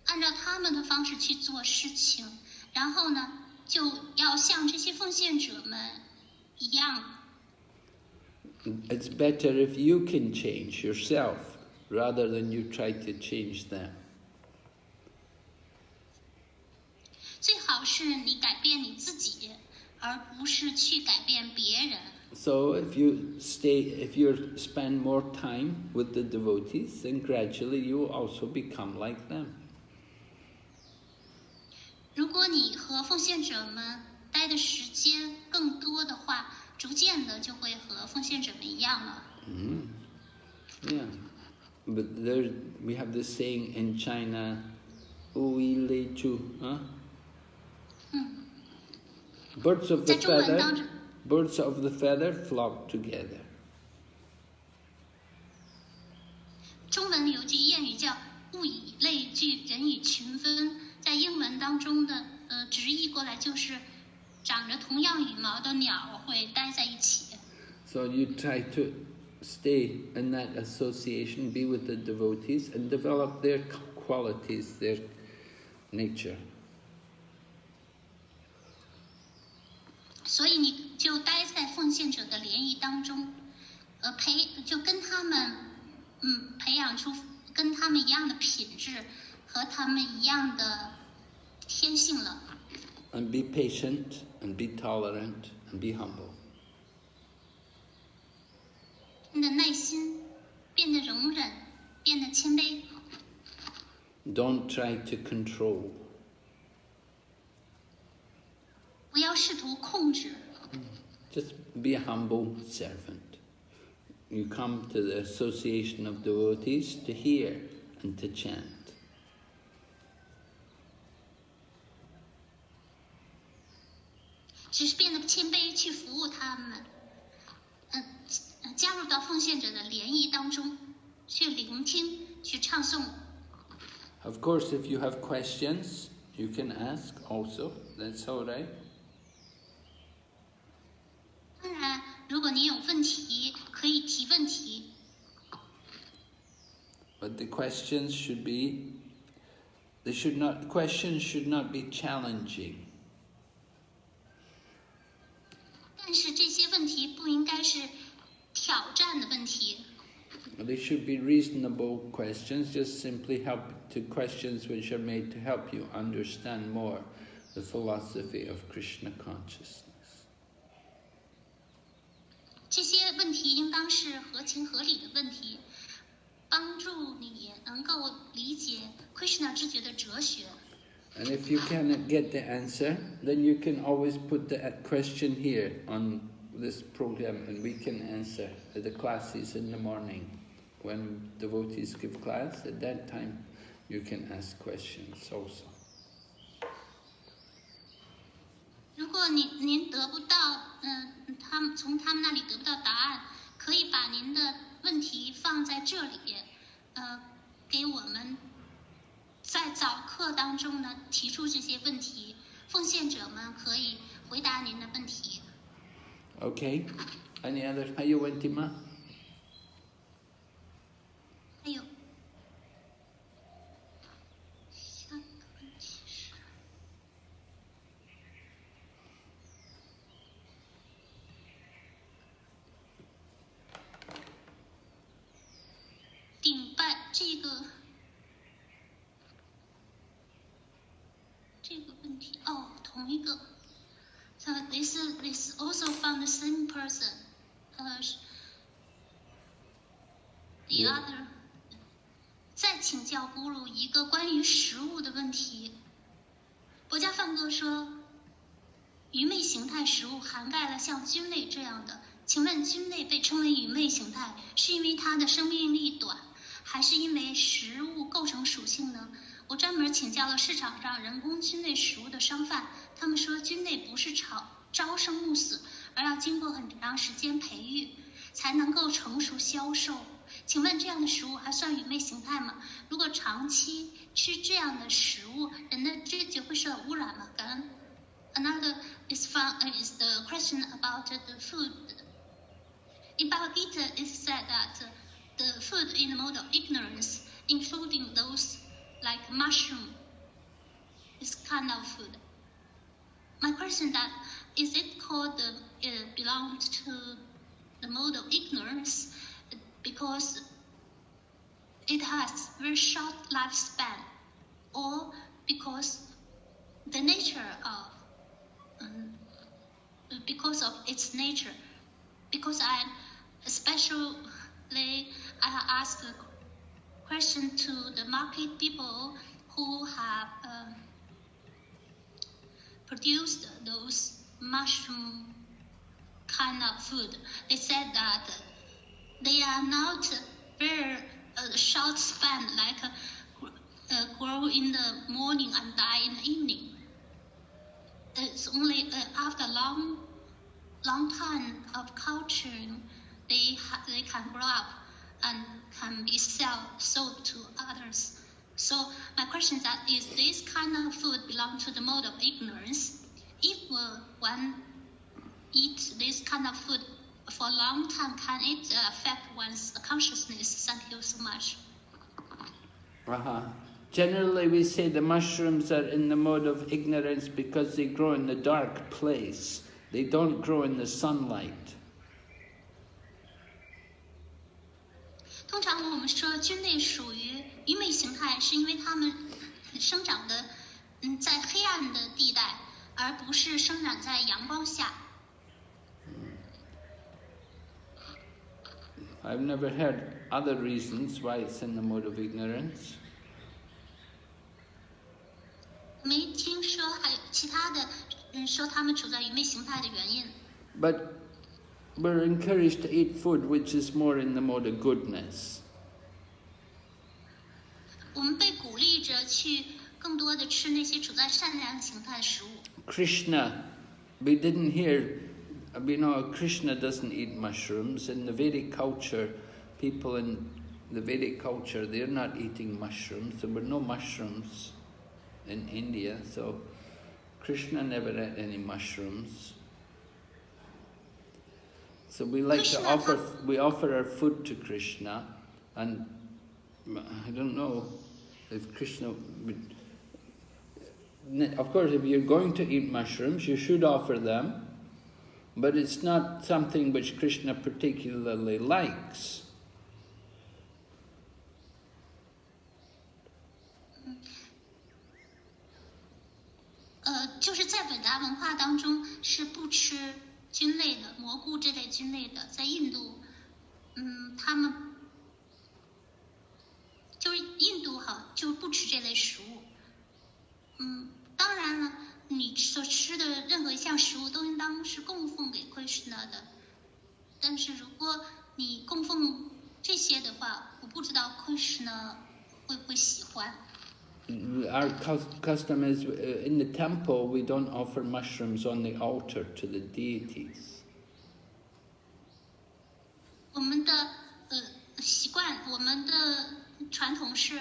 [SPEAKER 2] 按照他们的方式去做事情，然后呢，就要像这些奉献者们一样。
[SPEAKER 1] It's better if you can change yourself rather than you try to change them.
[SPEAKER 2] 最好是你改变你自己，而不是去改变别人。
[SPEAKER 1] So if you spend more time with the devotees, then gradually you will also become like them.
[SPEAKER 2] 如果你和奉献者们待的时间更多的话，逐渐的就会和奉献者们一样了。
[SPEAKER 1] Yeah. But we have this saying in China, "Ui Lei Chu," huh? Birds of the feather flock together.
[SPEAKER 2] 中文有句谚语叫“物以类聚，人以群分”，在英文当中的直译过来就是长着同样羽毛的鸟会待在一起。
[SPEAKER 1] So you try to stay in that association, be with the devotees, and develop their qualities, their nature.
[SPEAKER 2] 所以你就待在奉献者的联谊当中，就跟他们培养出跟他们一样的品质和他们一样的天性了。
[SPEAKER 1] And be patient, and be tolerant, and be humble.
[SPEAKER 2] 你的耐心，变得容忍，变得谦卑。
[SPEAKER 1] Don't try to control.
[SPEAKER 2] 不要试图控制。
[SPEAKER 1] Just be a humble servant. You come to the association of devotees to hear and to chant.
[SPEAKER 2] 只是变得谦卑去服务他们，加入到奉献者的联谊当中，去聆听，去唱诵。
[SPEAKER 1] Of course, if you have questions, you can ask also. That's all right.
[SPEAKER 2] 当然，如果你有问题，可以提问题。
[SPEAKER 1] But the questions should be, questions should not be challenging.
[SPEAKER 2] 但是这些问题不应该是挑战的问题，
[SPEAKER 1] They should be reasonable questions, just simply questions which are made to help you understand more the philosophy of Krishna consciousness.
[SPEAKER 2] 这些问题应当是合情合理的问题，帮助你能够理解 Krishna 知觉的哲学。
[SPEAKER 1] And if you cannot get the answer, then you can always put the question here on this program and we can answer at the classes in the morning. When devotees give class, at that time you can ask questions also.
[SPEAKER 2] 如果您得不到，从他们那里得不到答案，可以把您的问题放在这里，给我们在早课当中呢提出这些问题，奉献者们可以回答您的问题。
[SPEAKER 1] Okay. Any other? 还有问题吗？
[SPEAKER 2] 还有，下个问题是，顶拜这个问题哦，同一个。So this also from the same person. The other. 再请教咕噜一个关于食物的问题。博家范哥说，愚昧形态食物涵盖了像菌类这样的，请问菌类被称为愚昧形态，是因为它的生命力短，还是因为食物构成属性呢？我专门请教了市场上人工菌类食物的商贩，他们说菌类不是朝生暮死，而要经过很长时间培育才能够成熟销售。请问这样的食物还算愚昧形态吗？如果长期吃这样的食物，人的知觉会受到污染吗？感恩。Another is the question about the food. In Bhagavad Gita, it said that the food in the mode of ignorance, including those like mushroom, is kind of food. My question that is it called belongs to the mode of ignorance because it has very short lifespan, or because the nature of because of its nature? Because especially I ask a question to the market people who have produced those mushroom kind of food. They said that they are not very short span, like grow in the morning and die in the evening. It's only after long time of culturing they can grow up and can be sold to others. So my question is that is this kind of food belong to the mode of ignorance? If one eat this kind of food for a long time, can it affect one's consciousness? Thank you so much.
[SPEAKER 1] Generally we say the mushrooms are in the mode of ignorance because they grow in the dark place. They don't grow in the sunlight.
[SPEAKER 2] 通常我们说菌类属于愚昧形态，是因为它们生长的在黑暗的地带，而不是生长在阳光下。
[SPEAKER 1] I've never heard other reasons why it's in the mode of ignorance.
[SPEAKER 2] 没听说还有其他的说他们处在愚昧形态的原因。
[SPEAKER 1] But we're encouraged to eat food which is more in the mode of goodness.
[SPEAKER 2] 我们被鼓励着去更多的吃那些处在善良形态的食物。
[SPEAKER 1] Krishna, we didn't hear, Krishna doesn't eat mushrooms. In the Vedic culture, people in the Vedic culture, they're not eating mushrooms. There were no mushrooms in India, so Krishna never ate any mushrooms. So we like to offer our food to Krishna, and I don't know if Krishna would. Of course, if you're going to eat mushrooms, you should offer them, but it's not something which Krishna particularly likes.
[SPEAKER 2] 就是在本达文化当中是不吃菌类的，蘑菇这类菌类的。在印度，他们就是印度就不吃这类食物。当然了，你所吃的任何一项食物都应当是供奉给 Krishna 的。但是如果你供奉这些的话，我不知道 Krishna 会不会喜欢。
[SPEAKER 1] Our custom is, in the temple, we don't offer mushrooms on the altar to the deities.
[SPEAKER 2] 我们的习惯，我们的传统是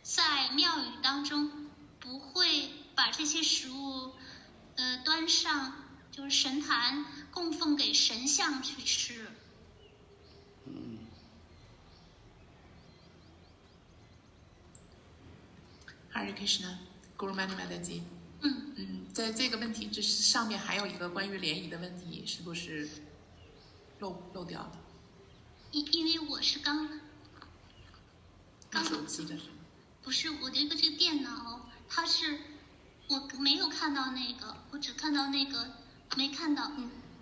[SPEAKER 2] 在庙宇当中不会把这些食物端上就是神坛供奉给神像去吃。
[SPEAKER 3] Hare Krishna, Guru Mani Mataji。在这个问题这是上面还有一个关于联谊的问题，是不是漏掉的？
[SPEAKER 2] 因为我是刚
[SPEAKER 3] 手机的是吗？
[SPEAKER 2] 不是我的这个电脑，它是我没有看到那个，我只看到那个，没看到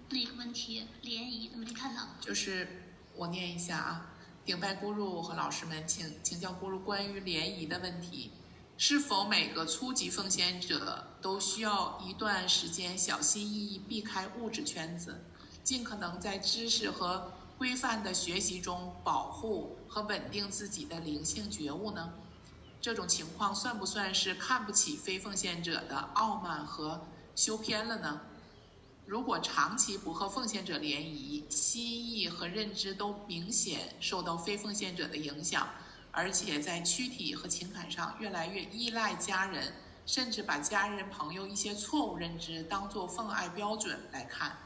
[SPEAKER 2] 那个问题联谊没看到。
[SPEAKER 3] 就是我念一下啊，顶拜咕噜和老师们，请教咕噜关于联谊的问题。是否每个初级奉献者都需要一段时间小心翼翼避开物质圈子，尽可能在知识和规范的学习中保护和稳定自己的灵性觉悟呢？这种情况算不算是看不起非奉献者的傲慢和修偏了呢？如果长期不和奉献者联谊，心意和认知都明显受到非奉献者的影响，而且在躯体和情感上越来越依赖家人，甚至把家人朋友一些错误认知当作奉爱标准来看。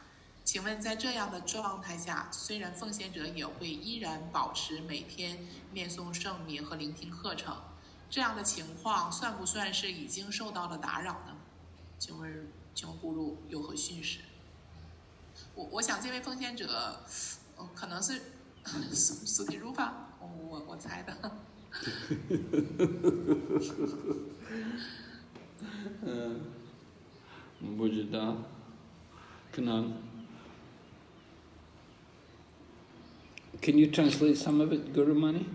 [SPEAKER 3] 请问在这样的状态下，虽然奉献者也会依然保持每天念诵圣名和聆听课程，这样的情况算不算是已经受到了打扰呢？请问咕噜有何训示？我想这位奉献者，可能是苏提鲁吧。我猜的。
[SPEAKER 1] 不知道，可能。Can you translate some of it, Guru Mani?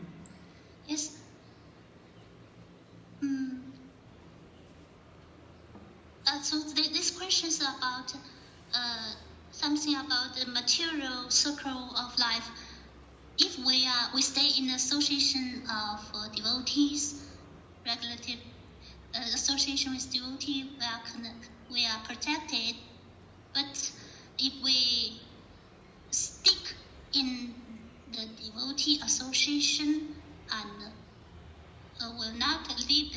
[SPEAKER 2] Yes. So this question is about something about the material circle of life. If we stay in association of devotees, regulative association with devotees, we are protected. But if we stick in the devotee association and will not leave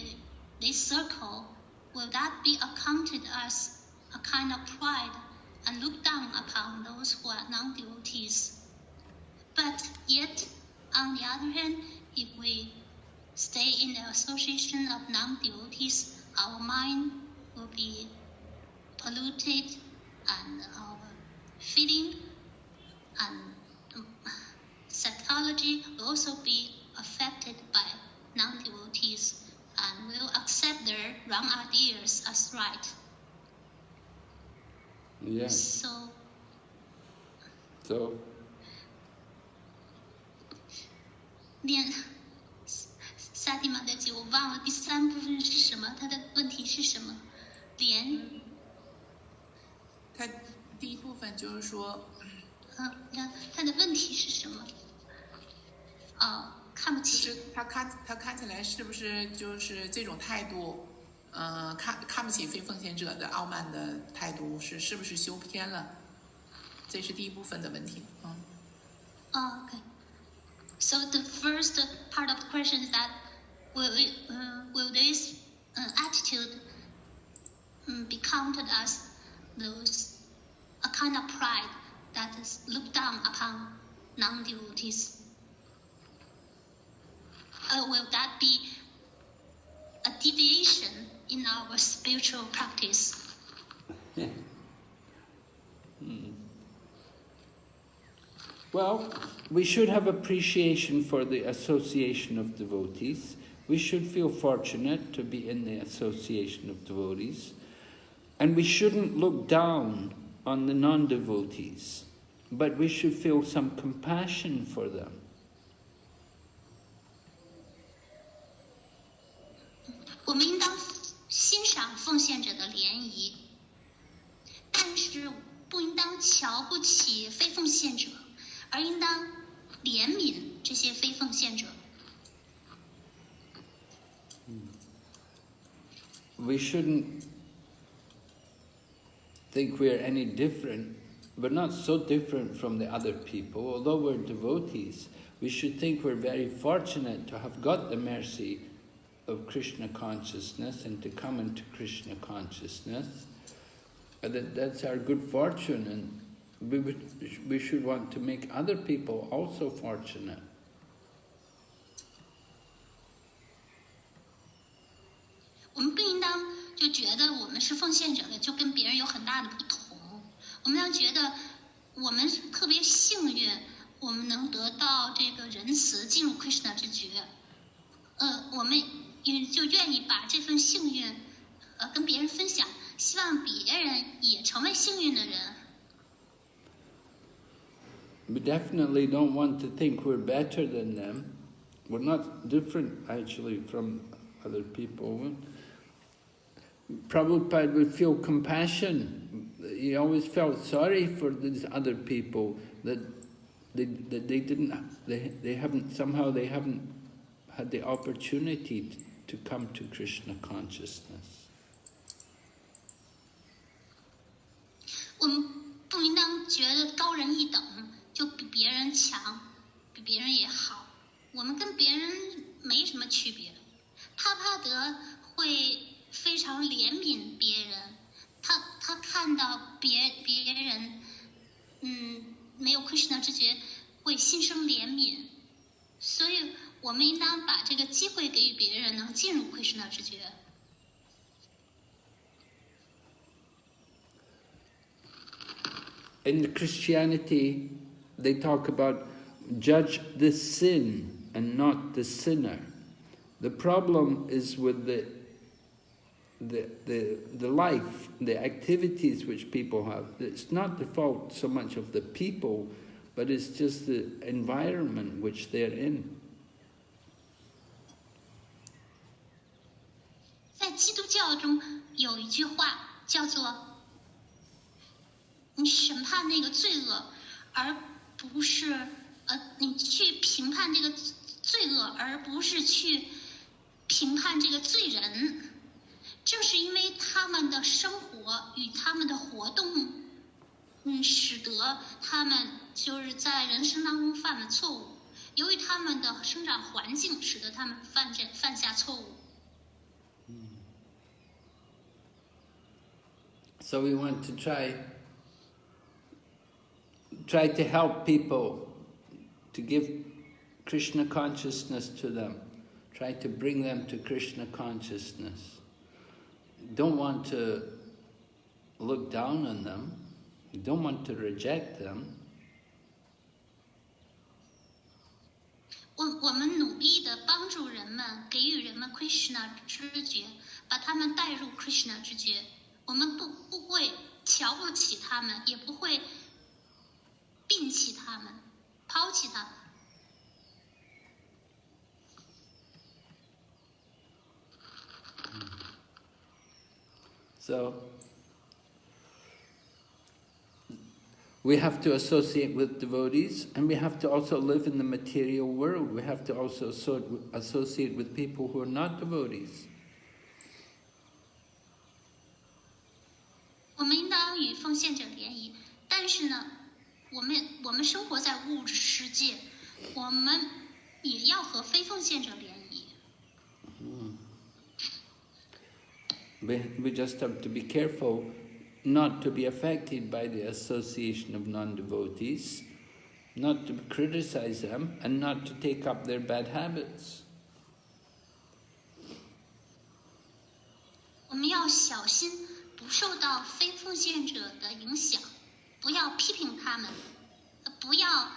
[SPEAKER 2] this circle, will that be accounted as a kind of pride and look down upon those who are non-devotees? But yet, on the other hand, if we stay in the association of non-devotees, our mind will be polluted and our feeling and psychology will also be affected by non-devotees and will accept their wrong ideas as right.
[SPEAKER 1] Yeah.
[SPEAKER 2] So. 念萨蒂玛的记，我忘了第3部分是什么，他的问题是什么？莲，
[SPEAKER 3] 他第一部分就是说，
[SPEAKER 2] 他的问题是什么？看不
[SPEAKER 3] 就
[SPEAKER 2] 起。
[SPEAKER 3] 是他看起来是不是就是这种态度，看不起非奉献者的傲慢的态度是不是修偏了？这是第一部分的问题。
[SPEAKER 2] Okay. So the first part of the question is that will this attitude be counted as a kind of pride that is looked down upon non-devotees? Will that be a deviation in our spiritual practice?
[SPEAKER 1] Well, we should have appreciation for the association of devotees. We should feel fortunate to be in the association of devotees. And we shouldn't look down on the non-devotees, but we should feel some compassion for them.
[SPEAKER 2] 我们应当欣赏奉献者的联谊，但是不应当瞧不起非奉献者，而应当怜悯这些非奉献者。
[SPEAKER 1] We shouldn't think we're any different. We're not so different from the other people. Although we're devotees, we should think we're very fortunate to have got the mercy of Krishna consciousness and to come into Krishna consciousness. That's our good fortune, and we should want to make other people also fortunate.
[SPEAKER 2] 我们不应当就觉得我们是奉献者的就跟别人有很大的不同，我们要觉得我们特别幸运，我们能得到这个仁慈，进入 Krishna 之觉。我们也就愿意把这份幸运跟别人分享，希望别人也成为幸运的人。
[SPEAKER 1] We definitely don't want to think we're better than them. We're not different, actually, from other people. Prabhupada would feel compassion. He always felt sorry for these other people that they haven't had the opportunity to come to Krishna consciousness.
[SPEAKER 2] 我们不应当觉得高人一等，就比别人强，比别人也好。我们跟别人没什么区别。帕帕德会非常怜悯别人，他看到别人，没有 Krishna 之觉，会心生怜悯。所以我们应当把这个机会给予别人，能进入 Krishna 之觉。
[SPEAKER 1] In Christianity, they talk about judge the sin and not the sinner. The problem is with the life, the activities which people have. It's not the fault so much of the people, but it's just the environment which they're in.
[SPEAKER 2] 在基督教中有一句话叫做你审判那个罪恶，而不是你去评判这个罪恶，而不是去评判这个罪人。正是因为他们的生活与他们的活动，使得他们就是在人生当中犯了错误。由于他们的生长环境，使得他们犯下错误。
[SPEAKER 1] So we want to try to help people, to give Krishna consciousness to them, try to bring them to Krishna consciousness. Don't want to look down on them, don't want to reject them.
[SPEAKER 2] 我们努力的帮助人们，给予人们 Krishna 知觉，把他们带入 Krishna 知觉。我们不会瞧不起他们，也不会摒弃他们，抛弃他们。
[SPEAKER 1] So we have to associate with devotees, and we have to also live in the material world. We have to also associate with people who are not devotees.
[SPEAKER 2] 我们应当与奉献者联谊，但是呢，我们生活在物质世界，我们也要和非奉献者联谊。
[SPEAKER 1] We just have to be careful not to be affected by the association of non-devotees, not to criticize them, and not to take up their bad habits.
[SPEAKER 2] 我们要小心，不受到非奉献者的影响，不要批评他们，不要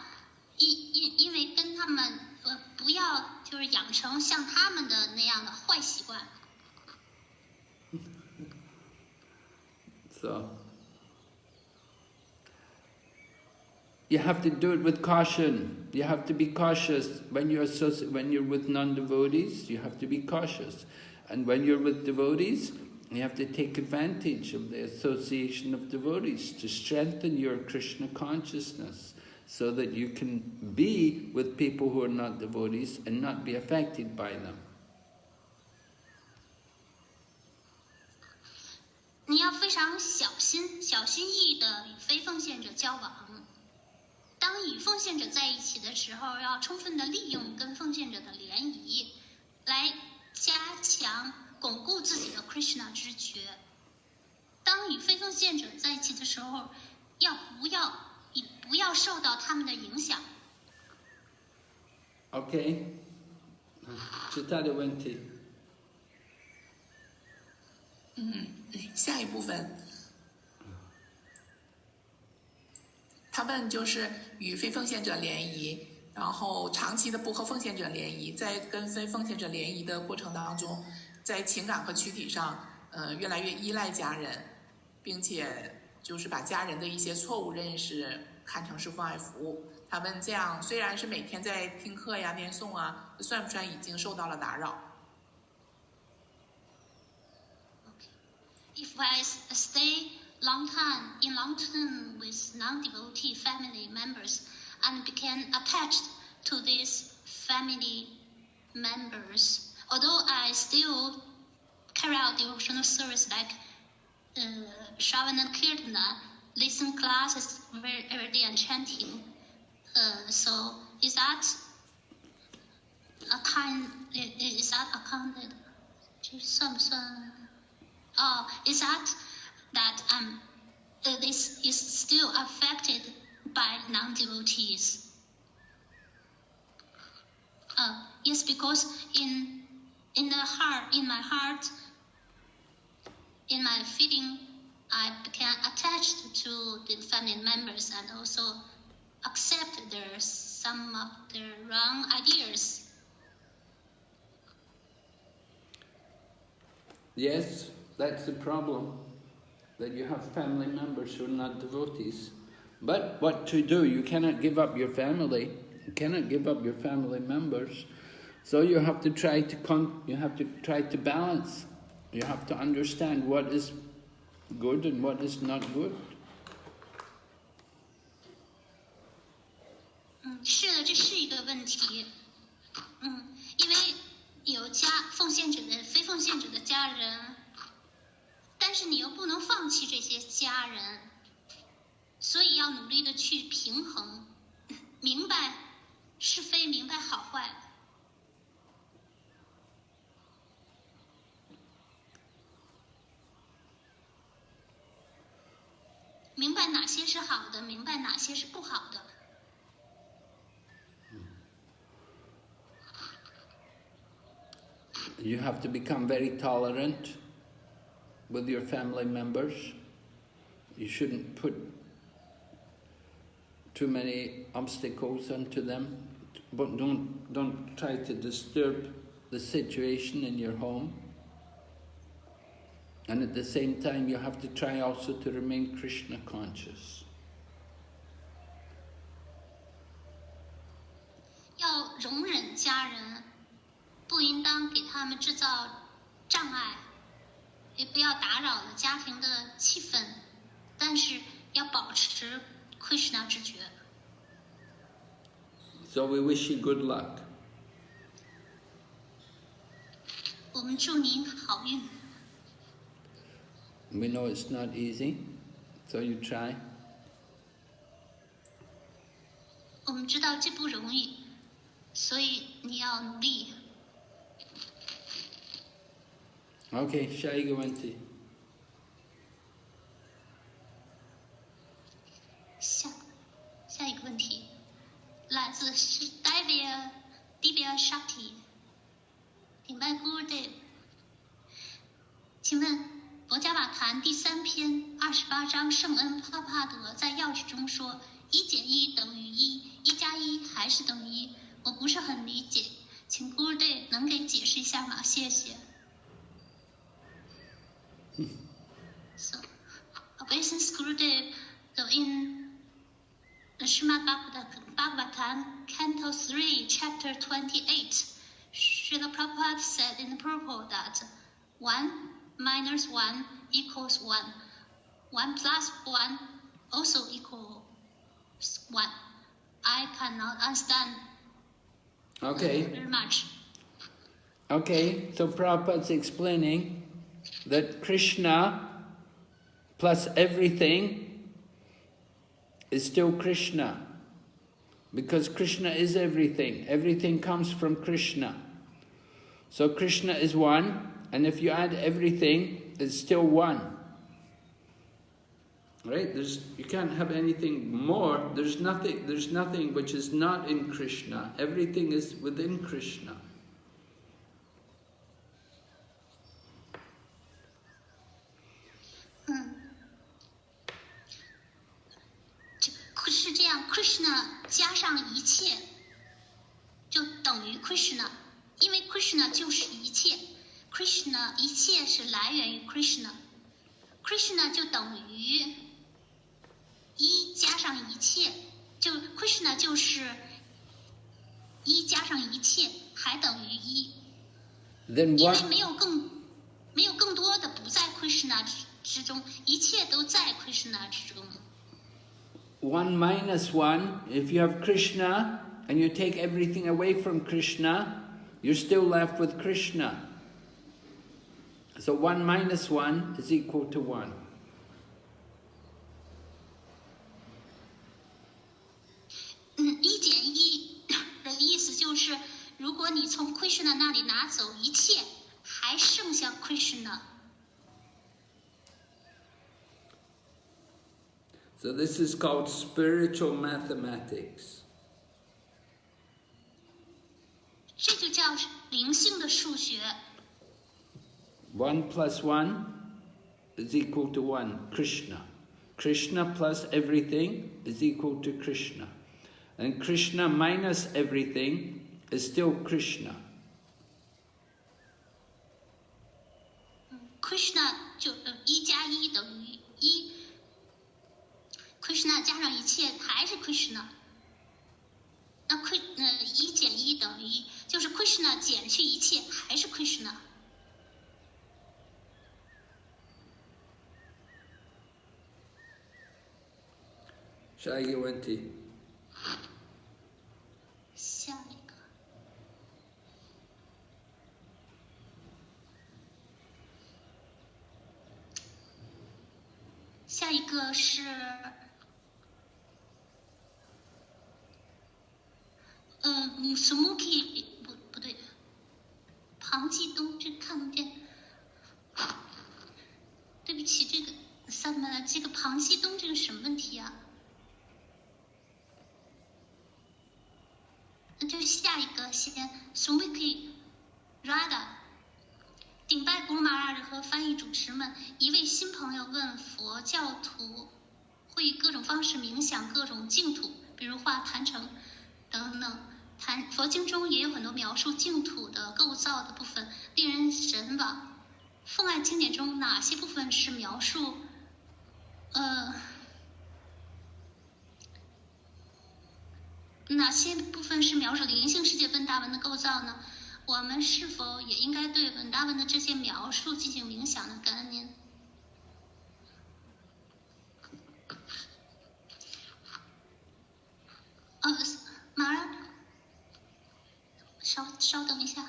[SPEAKER 2] 因为跟他们不要就是养成像他们的那样的坏习惯。
[SPEAKER 1] So you have to do it with caution. You have to be cautious when you're with non-devotees. You have to be cautious, and when you're with devotees, you have to take advantage of the association of devotees to strengthen your Krishna consciousness, so that you can be with people who are not devotees and not be affected by them.
[SPEAKER 2] 你要非常小心翼翼地与非奉献者交往。当与奉献者在一起的时候，要充分地利用跟奉献者的联谊，来加强、巩固自己的 Krishna 知觉。当与非奉献者在一起的时候，不要受到他们的影响。
[SPEAKER 1] Okay. Chitada Venti.
[SPEAKER 3] 下一部分，他问就是与非奉献者联谊，然后长期的不和奉献者联谊，在跟非奉献者联谊的过程当中，在情感和躯体上，越来越依赖家人，并且就是把家人的一些错误认识看成是妨碍服务。他问这样虽然是每天在听课呀、念诵啊，算不算已经受到了打扰？
[SPEAKER 2] If I stay long term with non-devotee family members and became attached to these family members, although I still carry out devotional service like Shravana Kirtana, listen classes every day and chanting, so is that accounted? 这算不算？ is that this is still affected by non-devotees? Yes, because in my heart, in my feeling, I became attached to the family members and also accept some of their wrong ideas.
[SPEAKER 1] Yes, that's the problem, that you have family members who are not devotees. But what to do? You cannot give up your family. You cannot give up your family members. So you have to try to balance. You have to understand what is good and what is not good.
[SPEAKER 2] 是的，这是一个问题。因为有奉献者的、非奉献者的家人，但是你又不能放弃这些家人，所以要努力的去平衡，明白是非，明白好坏。明白哪些是好的，明白哪些是不好的。
[SPEAKER 1] You have to become very tolerant with your family members. You shouldn't put too many obstacles onto them, but don't try to disturb the situation in your home. And at the same time, you have to try also to remain Krishna conscious.
[SPEAKER 2] 要容忍家人，不应当给他们制造障碍，也不要打扰了家庭的气氛，但是要保持 Krishna 知觉。
[SPEAKER 1] So we wish you good luck.
[SPEAKER 2] 我们祝您好运。
[SPEAKER 1] We know it's not easy, so you try.
[SPEAKER 2] 我们知道这不容易，所以你要努力。
[SPEAKER 1] Okay, 下一个问题。
[SPEAKER 2] 下一个问题，来自是 Divya Shakti， 顶拜 Gurudev， 请问佛家法坛第3篇28章圣恩帕帕德在要旨中说1减1等于1，1加1还是等于1，我不是很理解，请 Gurudev 能给解释一下吗？谢谢。So, obeisance Gurudev, so in the Srimad Bhagavatam, Canto 3, Chapter 28, Srila Prabhupada said in the purport that 1 minus 1 equals 1. 1 plus 1 also equals 1. I cannot understand very much.
[SPEAKER 1] Okay, so Prabhupada's explaining that Krishna plus everything is still Krishna, because Krishna is everything. Everything comes from Krishna. So Krishna is one, and if you add everything, it's still one. Right? You can't have anything more. There's nothing which is not in Krishna. Everything is within Krishna.
[SPEAKER 2] Krishna 加上一切就等于 Krishna， 因为 Krishna 就是一切， Krishna 一切是来源于 Krishna， 就等于一加上一切，就 Krishna 就是一加上一切还等于一，因为没有更多的不在 Krishna 之中，一切都在 Krishna 之中。
[SPEAKER 1] 1 minus 1, if you have Krishna and you take everything away from Krishna, you're still left with Krishna. So 1 minus 1 is equal to 1.
[SPEAKER 2] 1减1的意思就是，如果你从 Krishna 那里拿走一切，还剩下 Krishna。So
[SPEAKER 1] this is called spiritual mathematics.
[SPEAKER 2] 这就叫灵性的数学。
[SPEAKER 1] 1 plus 1 is equal to 1, Krishna. Krishna plus everything is equal to Krishna. And Krishna minus everything is still Krishna.
[SPEAKER 2] Krishna 就1加1等于1。Krishna 加上一切还是 Krishna， 那1减1等于1，就是 Krishna 减去一切还是 Krishna。
[SPEAKER 1] 下一个问题。
[SPEAKER 2] 下一个。下一个是。Sumuki 不对，庞继东这看不见，对不起，这个庞继东这个什么问题啊？那就下一个先 Sumuki Radha， 顶拜古鲁马拉和翻译主持们，一位新朋友问佛教徒会以各种方式冥想各种净土，比如画坛城等等。佛经中也有很多描述净土的构造的部分，令人神往。奉爱经典中哪些部分是描述哪些部分是描述灵性世界温达文的构造呢？我们是否也应该对文达文的这些描述进行冥想呢？感恩您。马上，稍等一下。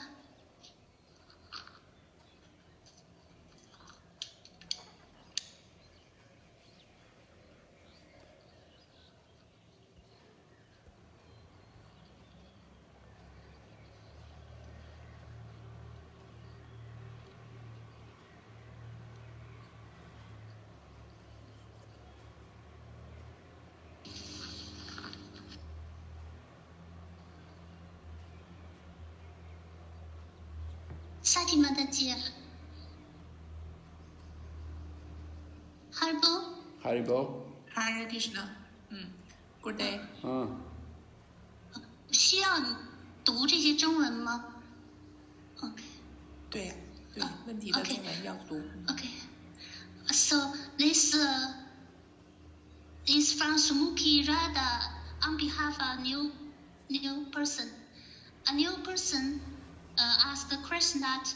[SPEAKER 2] 萨提玛的姐 ，Haribo。
[SPEAKER 1] Haribo.
[SPEAKER 3] Hare Krishna。Good day。
[SPEAKER 2] 需要你读这些中文吗 ？OK。
[SPEAKER 3] 对，问题的中文要读。
[SPEAKER 2] Okay. So this is from Sumuki Radha on behalf of new person. A new person asked the question that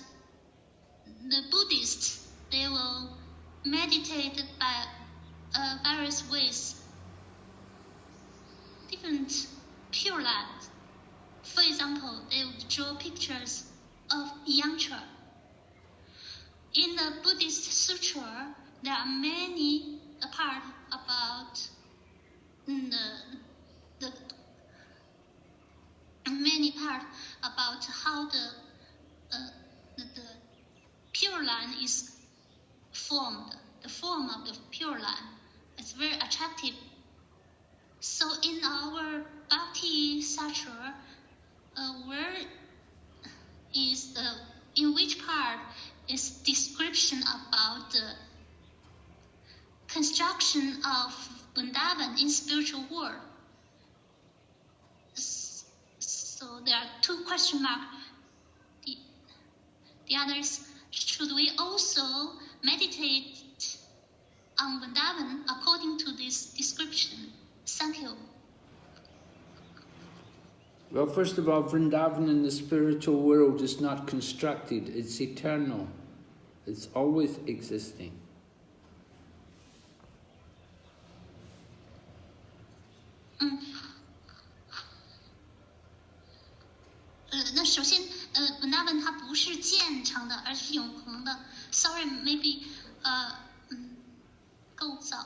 [SPEAKER 2] the Buddhists, they will meditate by various ways, different pure light. For example, they would draw pictures of yantra. In the Buddhist sutra, there are many part about many part about how the pure line is formed. The form of the pure line is very attractive. So in our Bhakti Sutra, where is in which part is description about the construction of Vrindavan in spiritual world? So there are two question marks. The other is, should we also meditate on Vrindavan according to this description? Thank you.
[SPEAKER 1] Well, first of all, Vrindavan in the spiritual world is not constructed, it's eternal. It's always existing.
[SPEAKER 2] 那首先，Vrindavan 它不是建成的，而是永恒的。Sorry, maybe 构造。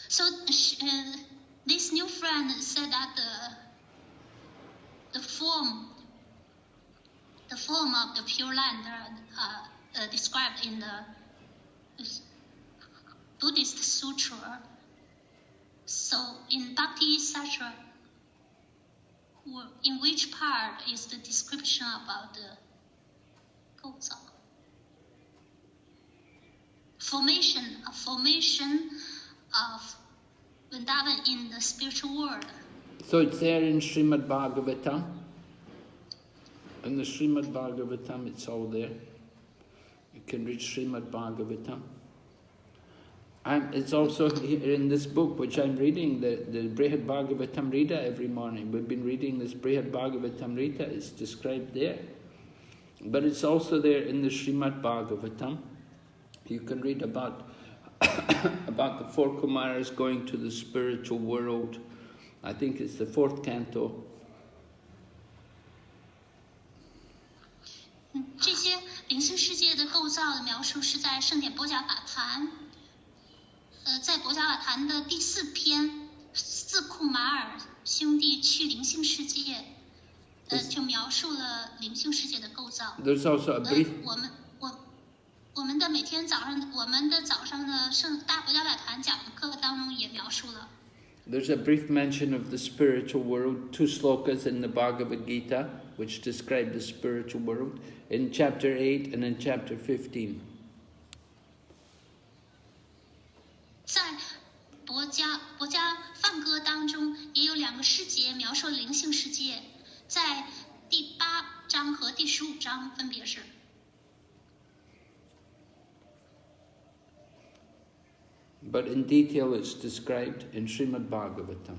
[SPEAKER 2] So this new friend said that the form of the Pure Land described in the Buddhist sutra. So in Bhakti Sutra, in which part is the description about the 构造 formation of Vrindavan in the spiritual world?
[SPEAKER 1] So it's there in Srimad Bhagavatam. In the Srimad Bhagavatam, it's all there. You can read Srimad Bhagavatam. And it's also here in this book which I'm reading, the Brhad Bhagavatamrta every morning. We've been reading this Brhad Bhagavatamrta, it's described there. But it's also there in the Srimad Bhagavatam. You can read about about the four Kumaras going to the spiritual world. I think it's the 4th canto.
[SPEAKER 2] 这些灵性世界的构造的描述是在圣典博伽法坛。在博伽法坛的第4篇，四库马尔兄弟去灵性世界，就描述了灵性世界的构造。
[SPEAKER 1] There's also a brief.
[SPEAKER 2] 我们的每天早上，我们的早上的圣大博伽法坛讲的课当中也描述了。
[SPEAKER 1] There's a brief mention of the spiritual world, 2 slokas in the Bhagavad Gita, which describe the spiritual world, in chapter 8 and in chapter 15.
[SPEAKER 2] 在博伽梵歌当中，也有2个诗节描述灵性世界，在第8章和第15章分别是。
[SPEAKER 1] But in detail it's described in Srimad Bhagavatam.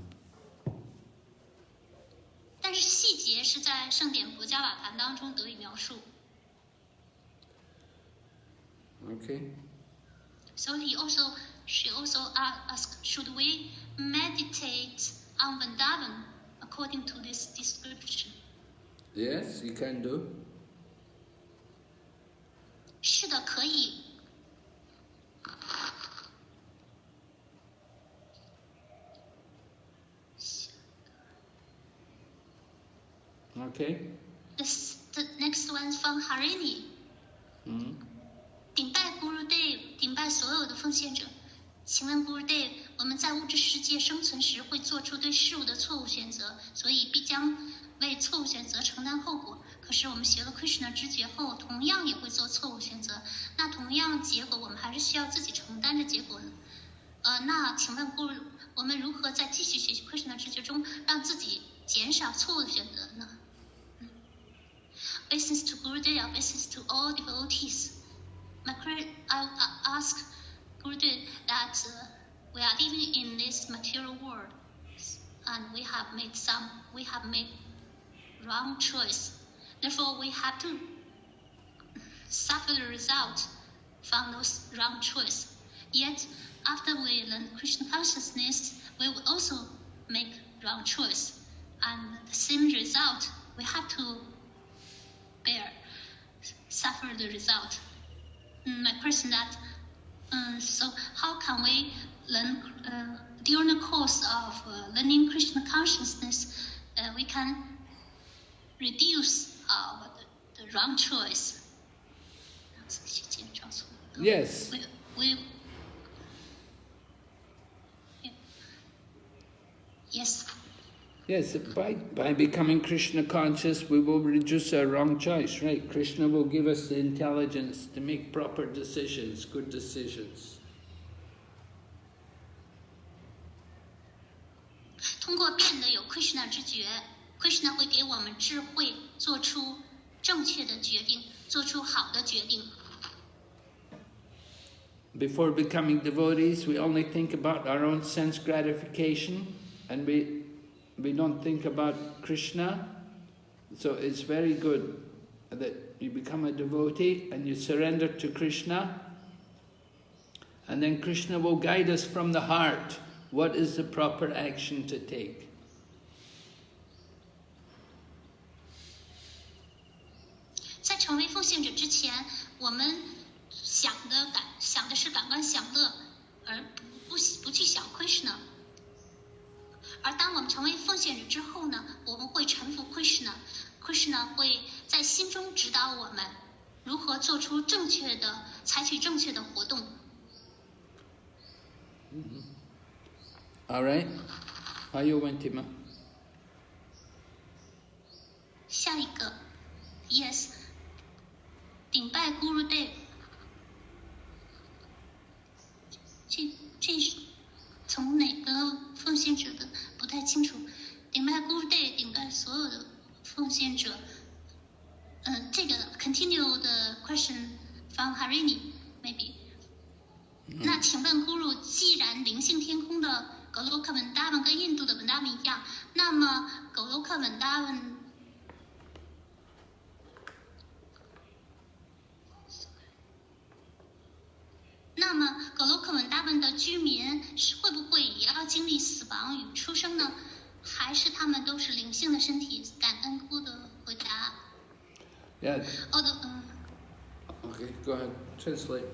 [SPEAKER 2] 圣典博伽瓦坛当中得以描述。
[SPEAKER 1] Okay.
[SPEAKER 2] So she also asked, should we meditate on Vrindavan according to this description?
[SPEAKER 1] Yes, you can do.
[SPEAKER 2] 是的，可以。
[SPEAKER 1] Okay.
[SPEAKER 2] The next one is from Harini. 顶拜 Guru Dev， 顶拜所有的奉献者。请问 Guru Dev， 我们在物质世界生存时会做出对事物的错误选择，所以必将为错误选择承担后果。可是我们学了 Krishna 知觉后，同样也会做错误选择。那同样结果，我们还是需要自己承担着结果呢？那请问 Guru， 我们如何在继续学习 Krishna 知觉中，让自己减少错误的选择呢？Blessings to Gurudev, blessings to all devotees. I ask Gurudev that we are living in this material world, and we have made wrong choice. Therefore, we have to suffer the result from those wrong choice. Yet, after we learn Krishna consciousness, we will also make wrong choice, and the same result we have to suffer the result. My question that so how can we learn during the course of learning Krishna consciousness? We can reduce the wrong choice.
[SPEAKER 1] Yes.
[SPEAKER 2] Yes.
[SPEAKER 1] Yes, by becoming Krishna conscious, we will reduce our wrong choice, right? Krishna will give us the intelligence to make proper decisions, good decisions.
[SPEAKER 2] 通过变得有 Krishna 知觉 ，Krishna 会给我们智慧，做出正确的决定，做出好的决定。
[SPEAKER 1] Before becoming devotees, we only think about our own sense gratification, and we don't think about Krishna. So it's very good that you become a devotee and you surrender to Krishna, and then Krishna will guide us from the heart. What is the proper action to take?
[SPEAKER 2] 在成为奉献者之前，我们想的是感官享乐，而不去想 Krishna。而当我们成为奉献者之后呢，我们会臣服 Krishna 会在心中指导我们如何做出采取正确的活动。
[SPEAKER 1] All right. 还有问题吗？
[SPEAKER 2] 下一个 ，Yes， 顶拜 Guru Dev。这是从哪个奉献者的不太清楚。顶拜 Guru Dev， 顶拜所有的奉献者。这个 continue the question from Harini maybe。那请问 Guru， 既然灵性天空的格罗克文达文跟印度的文达文一样，那么格罗克文达文的居民会不会也要经历死亡与出生呢？还是他们都是灵性的身体？感恩Guru的回答。
[SPEAKER 1] Yeah. Okay, go ahead. Translate.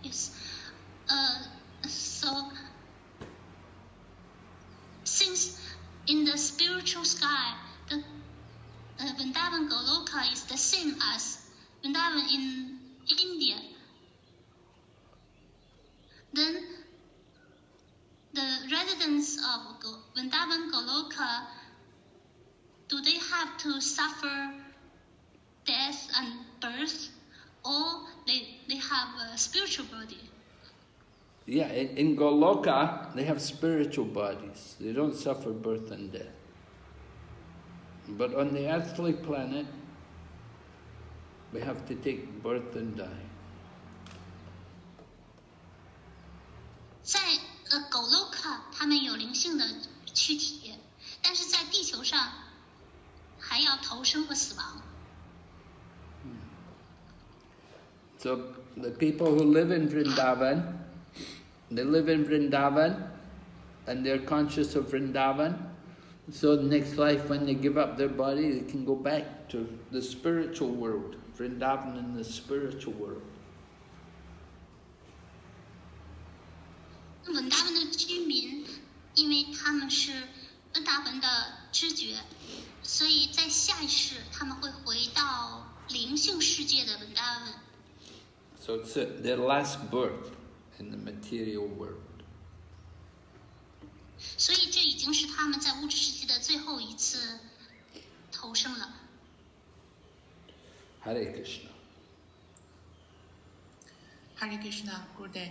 [SPEAKER 2] Yes. So since in the spiritual sky, the Vrindavan Goloka is the same as Vrindavan in India, then the residents of Vrindavan Goloka, do they have to suffer death and birth, or they have a spiritual body?
[SPEAKER 1] Yeah, in Goloka, they have spiritual bodies. They don't suffer birth and death. But on the earthly planet, we have to take birth and die.
[SPEAKER 2] 在Goloka，他们有灵性的躯体，但是在地球上，还要投生和死亡。
[SPEAKER 1] So the people who live in Vrindavan, they live in Vrindavan and they're conscious of Vrindavan. So next life when they give up their body, they can go back to the spiritual world, Vrindavan in the spiritual world.
[SPEAKER 2] 文达文的居民，因为他们是文达文的知觉，所以在下一世他们会回到灵性世界的文达文。
[SPEAKER 1] So it's their last birth in the material world.
[SPEAKER 2] 所以这已经是他们在物质世界的最后一次投生了。
[SPEAKER 1] Hare Krishna.
[SPEAKER 3] Hare Krishna, Gurudev。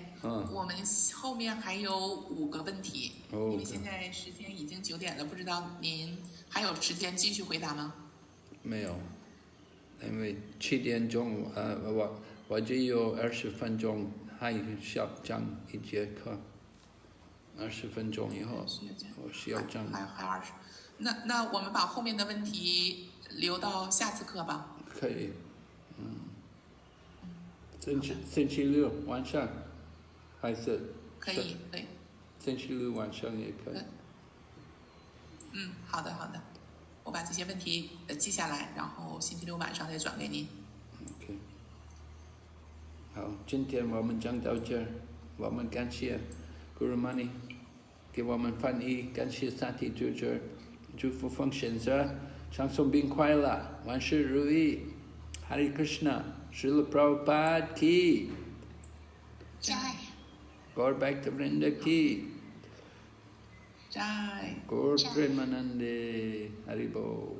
[SPEAKER 3] 我们后面还有5个问题，因为现在时间已经9点了，不知道您还有时间继续回答吗？
[SPEAKER 1] 没有，因为7点钟，我只有20分钟，还需要讲一节课。20分钟以后，我需要讲。
[SPEAKER 3] 还有20。那我们把后面的问题留到下次课吧。
[SPEAKER 1] 可以，星期六晚上还是？
[SPEAKER 3] 可以，对。
[SPEAKER 1] 星期六晚上也可以。
[SPEAKER 3] 好的，我把这些问题记下来，然后星期六晚上再转给您。
[SPEAKER 1] OK。好，今天我们讲到这儿，我们感谢 Guru Mani 给我们翻译，感谢三体主者，祝福奉献者长寿并快乐，万事如意。Hare Krishna, Srila Prabhupada ki.
[SPEAKER 2] Jai.
[SPEAKER 1] Gaur Bhaktivinoda ki.
[SPEAKER 3] Jai.
[SPEAKER 1] Gaur Premanande. Haribol.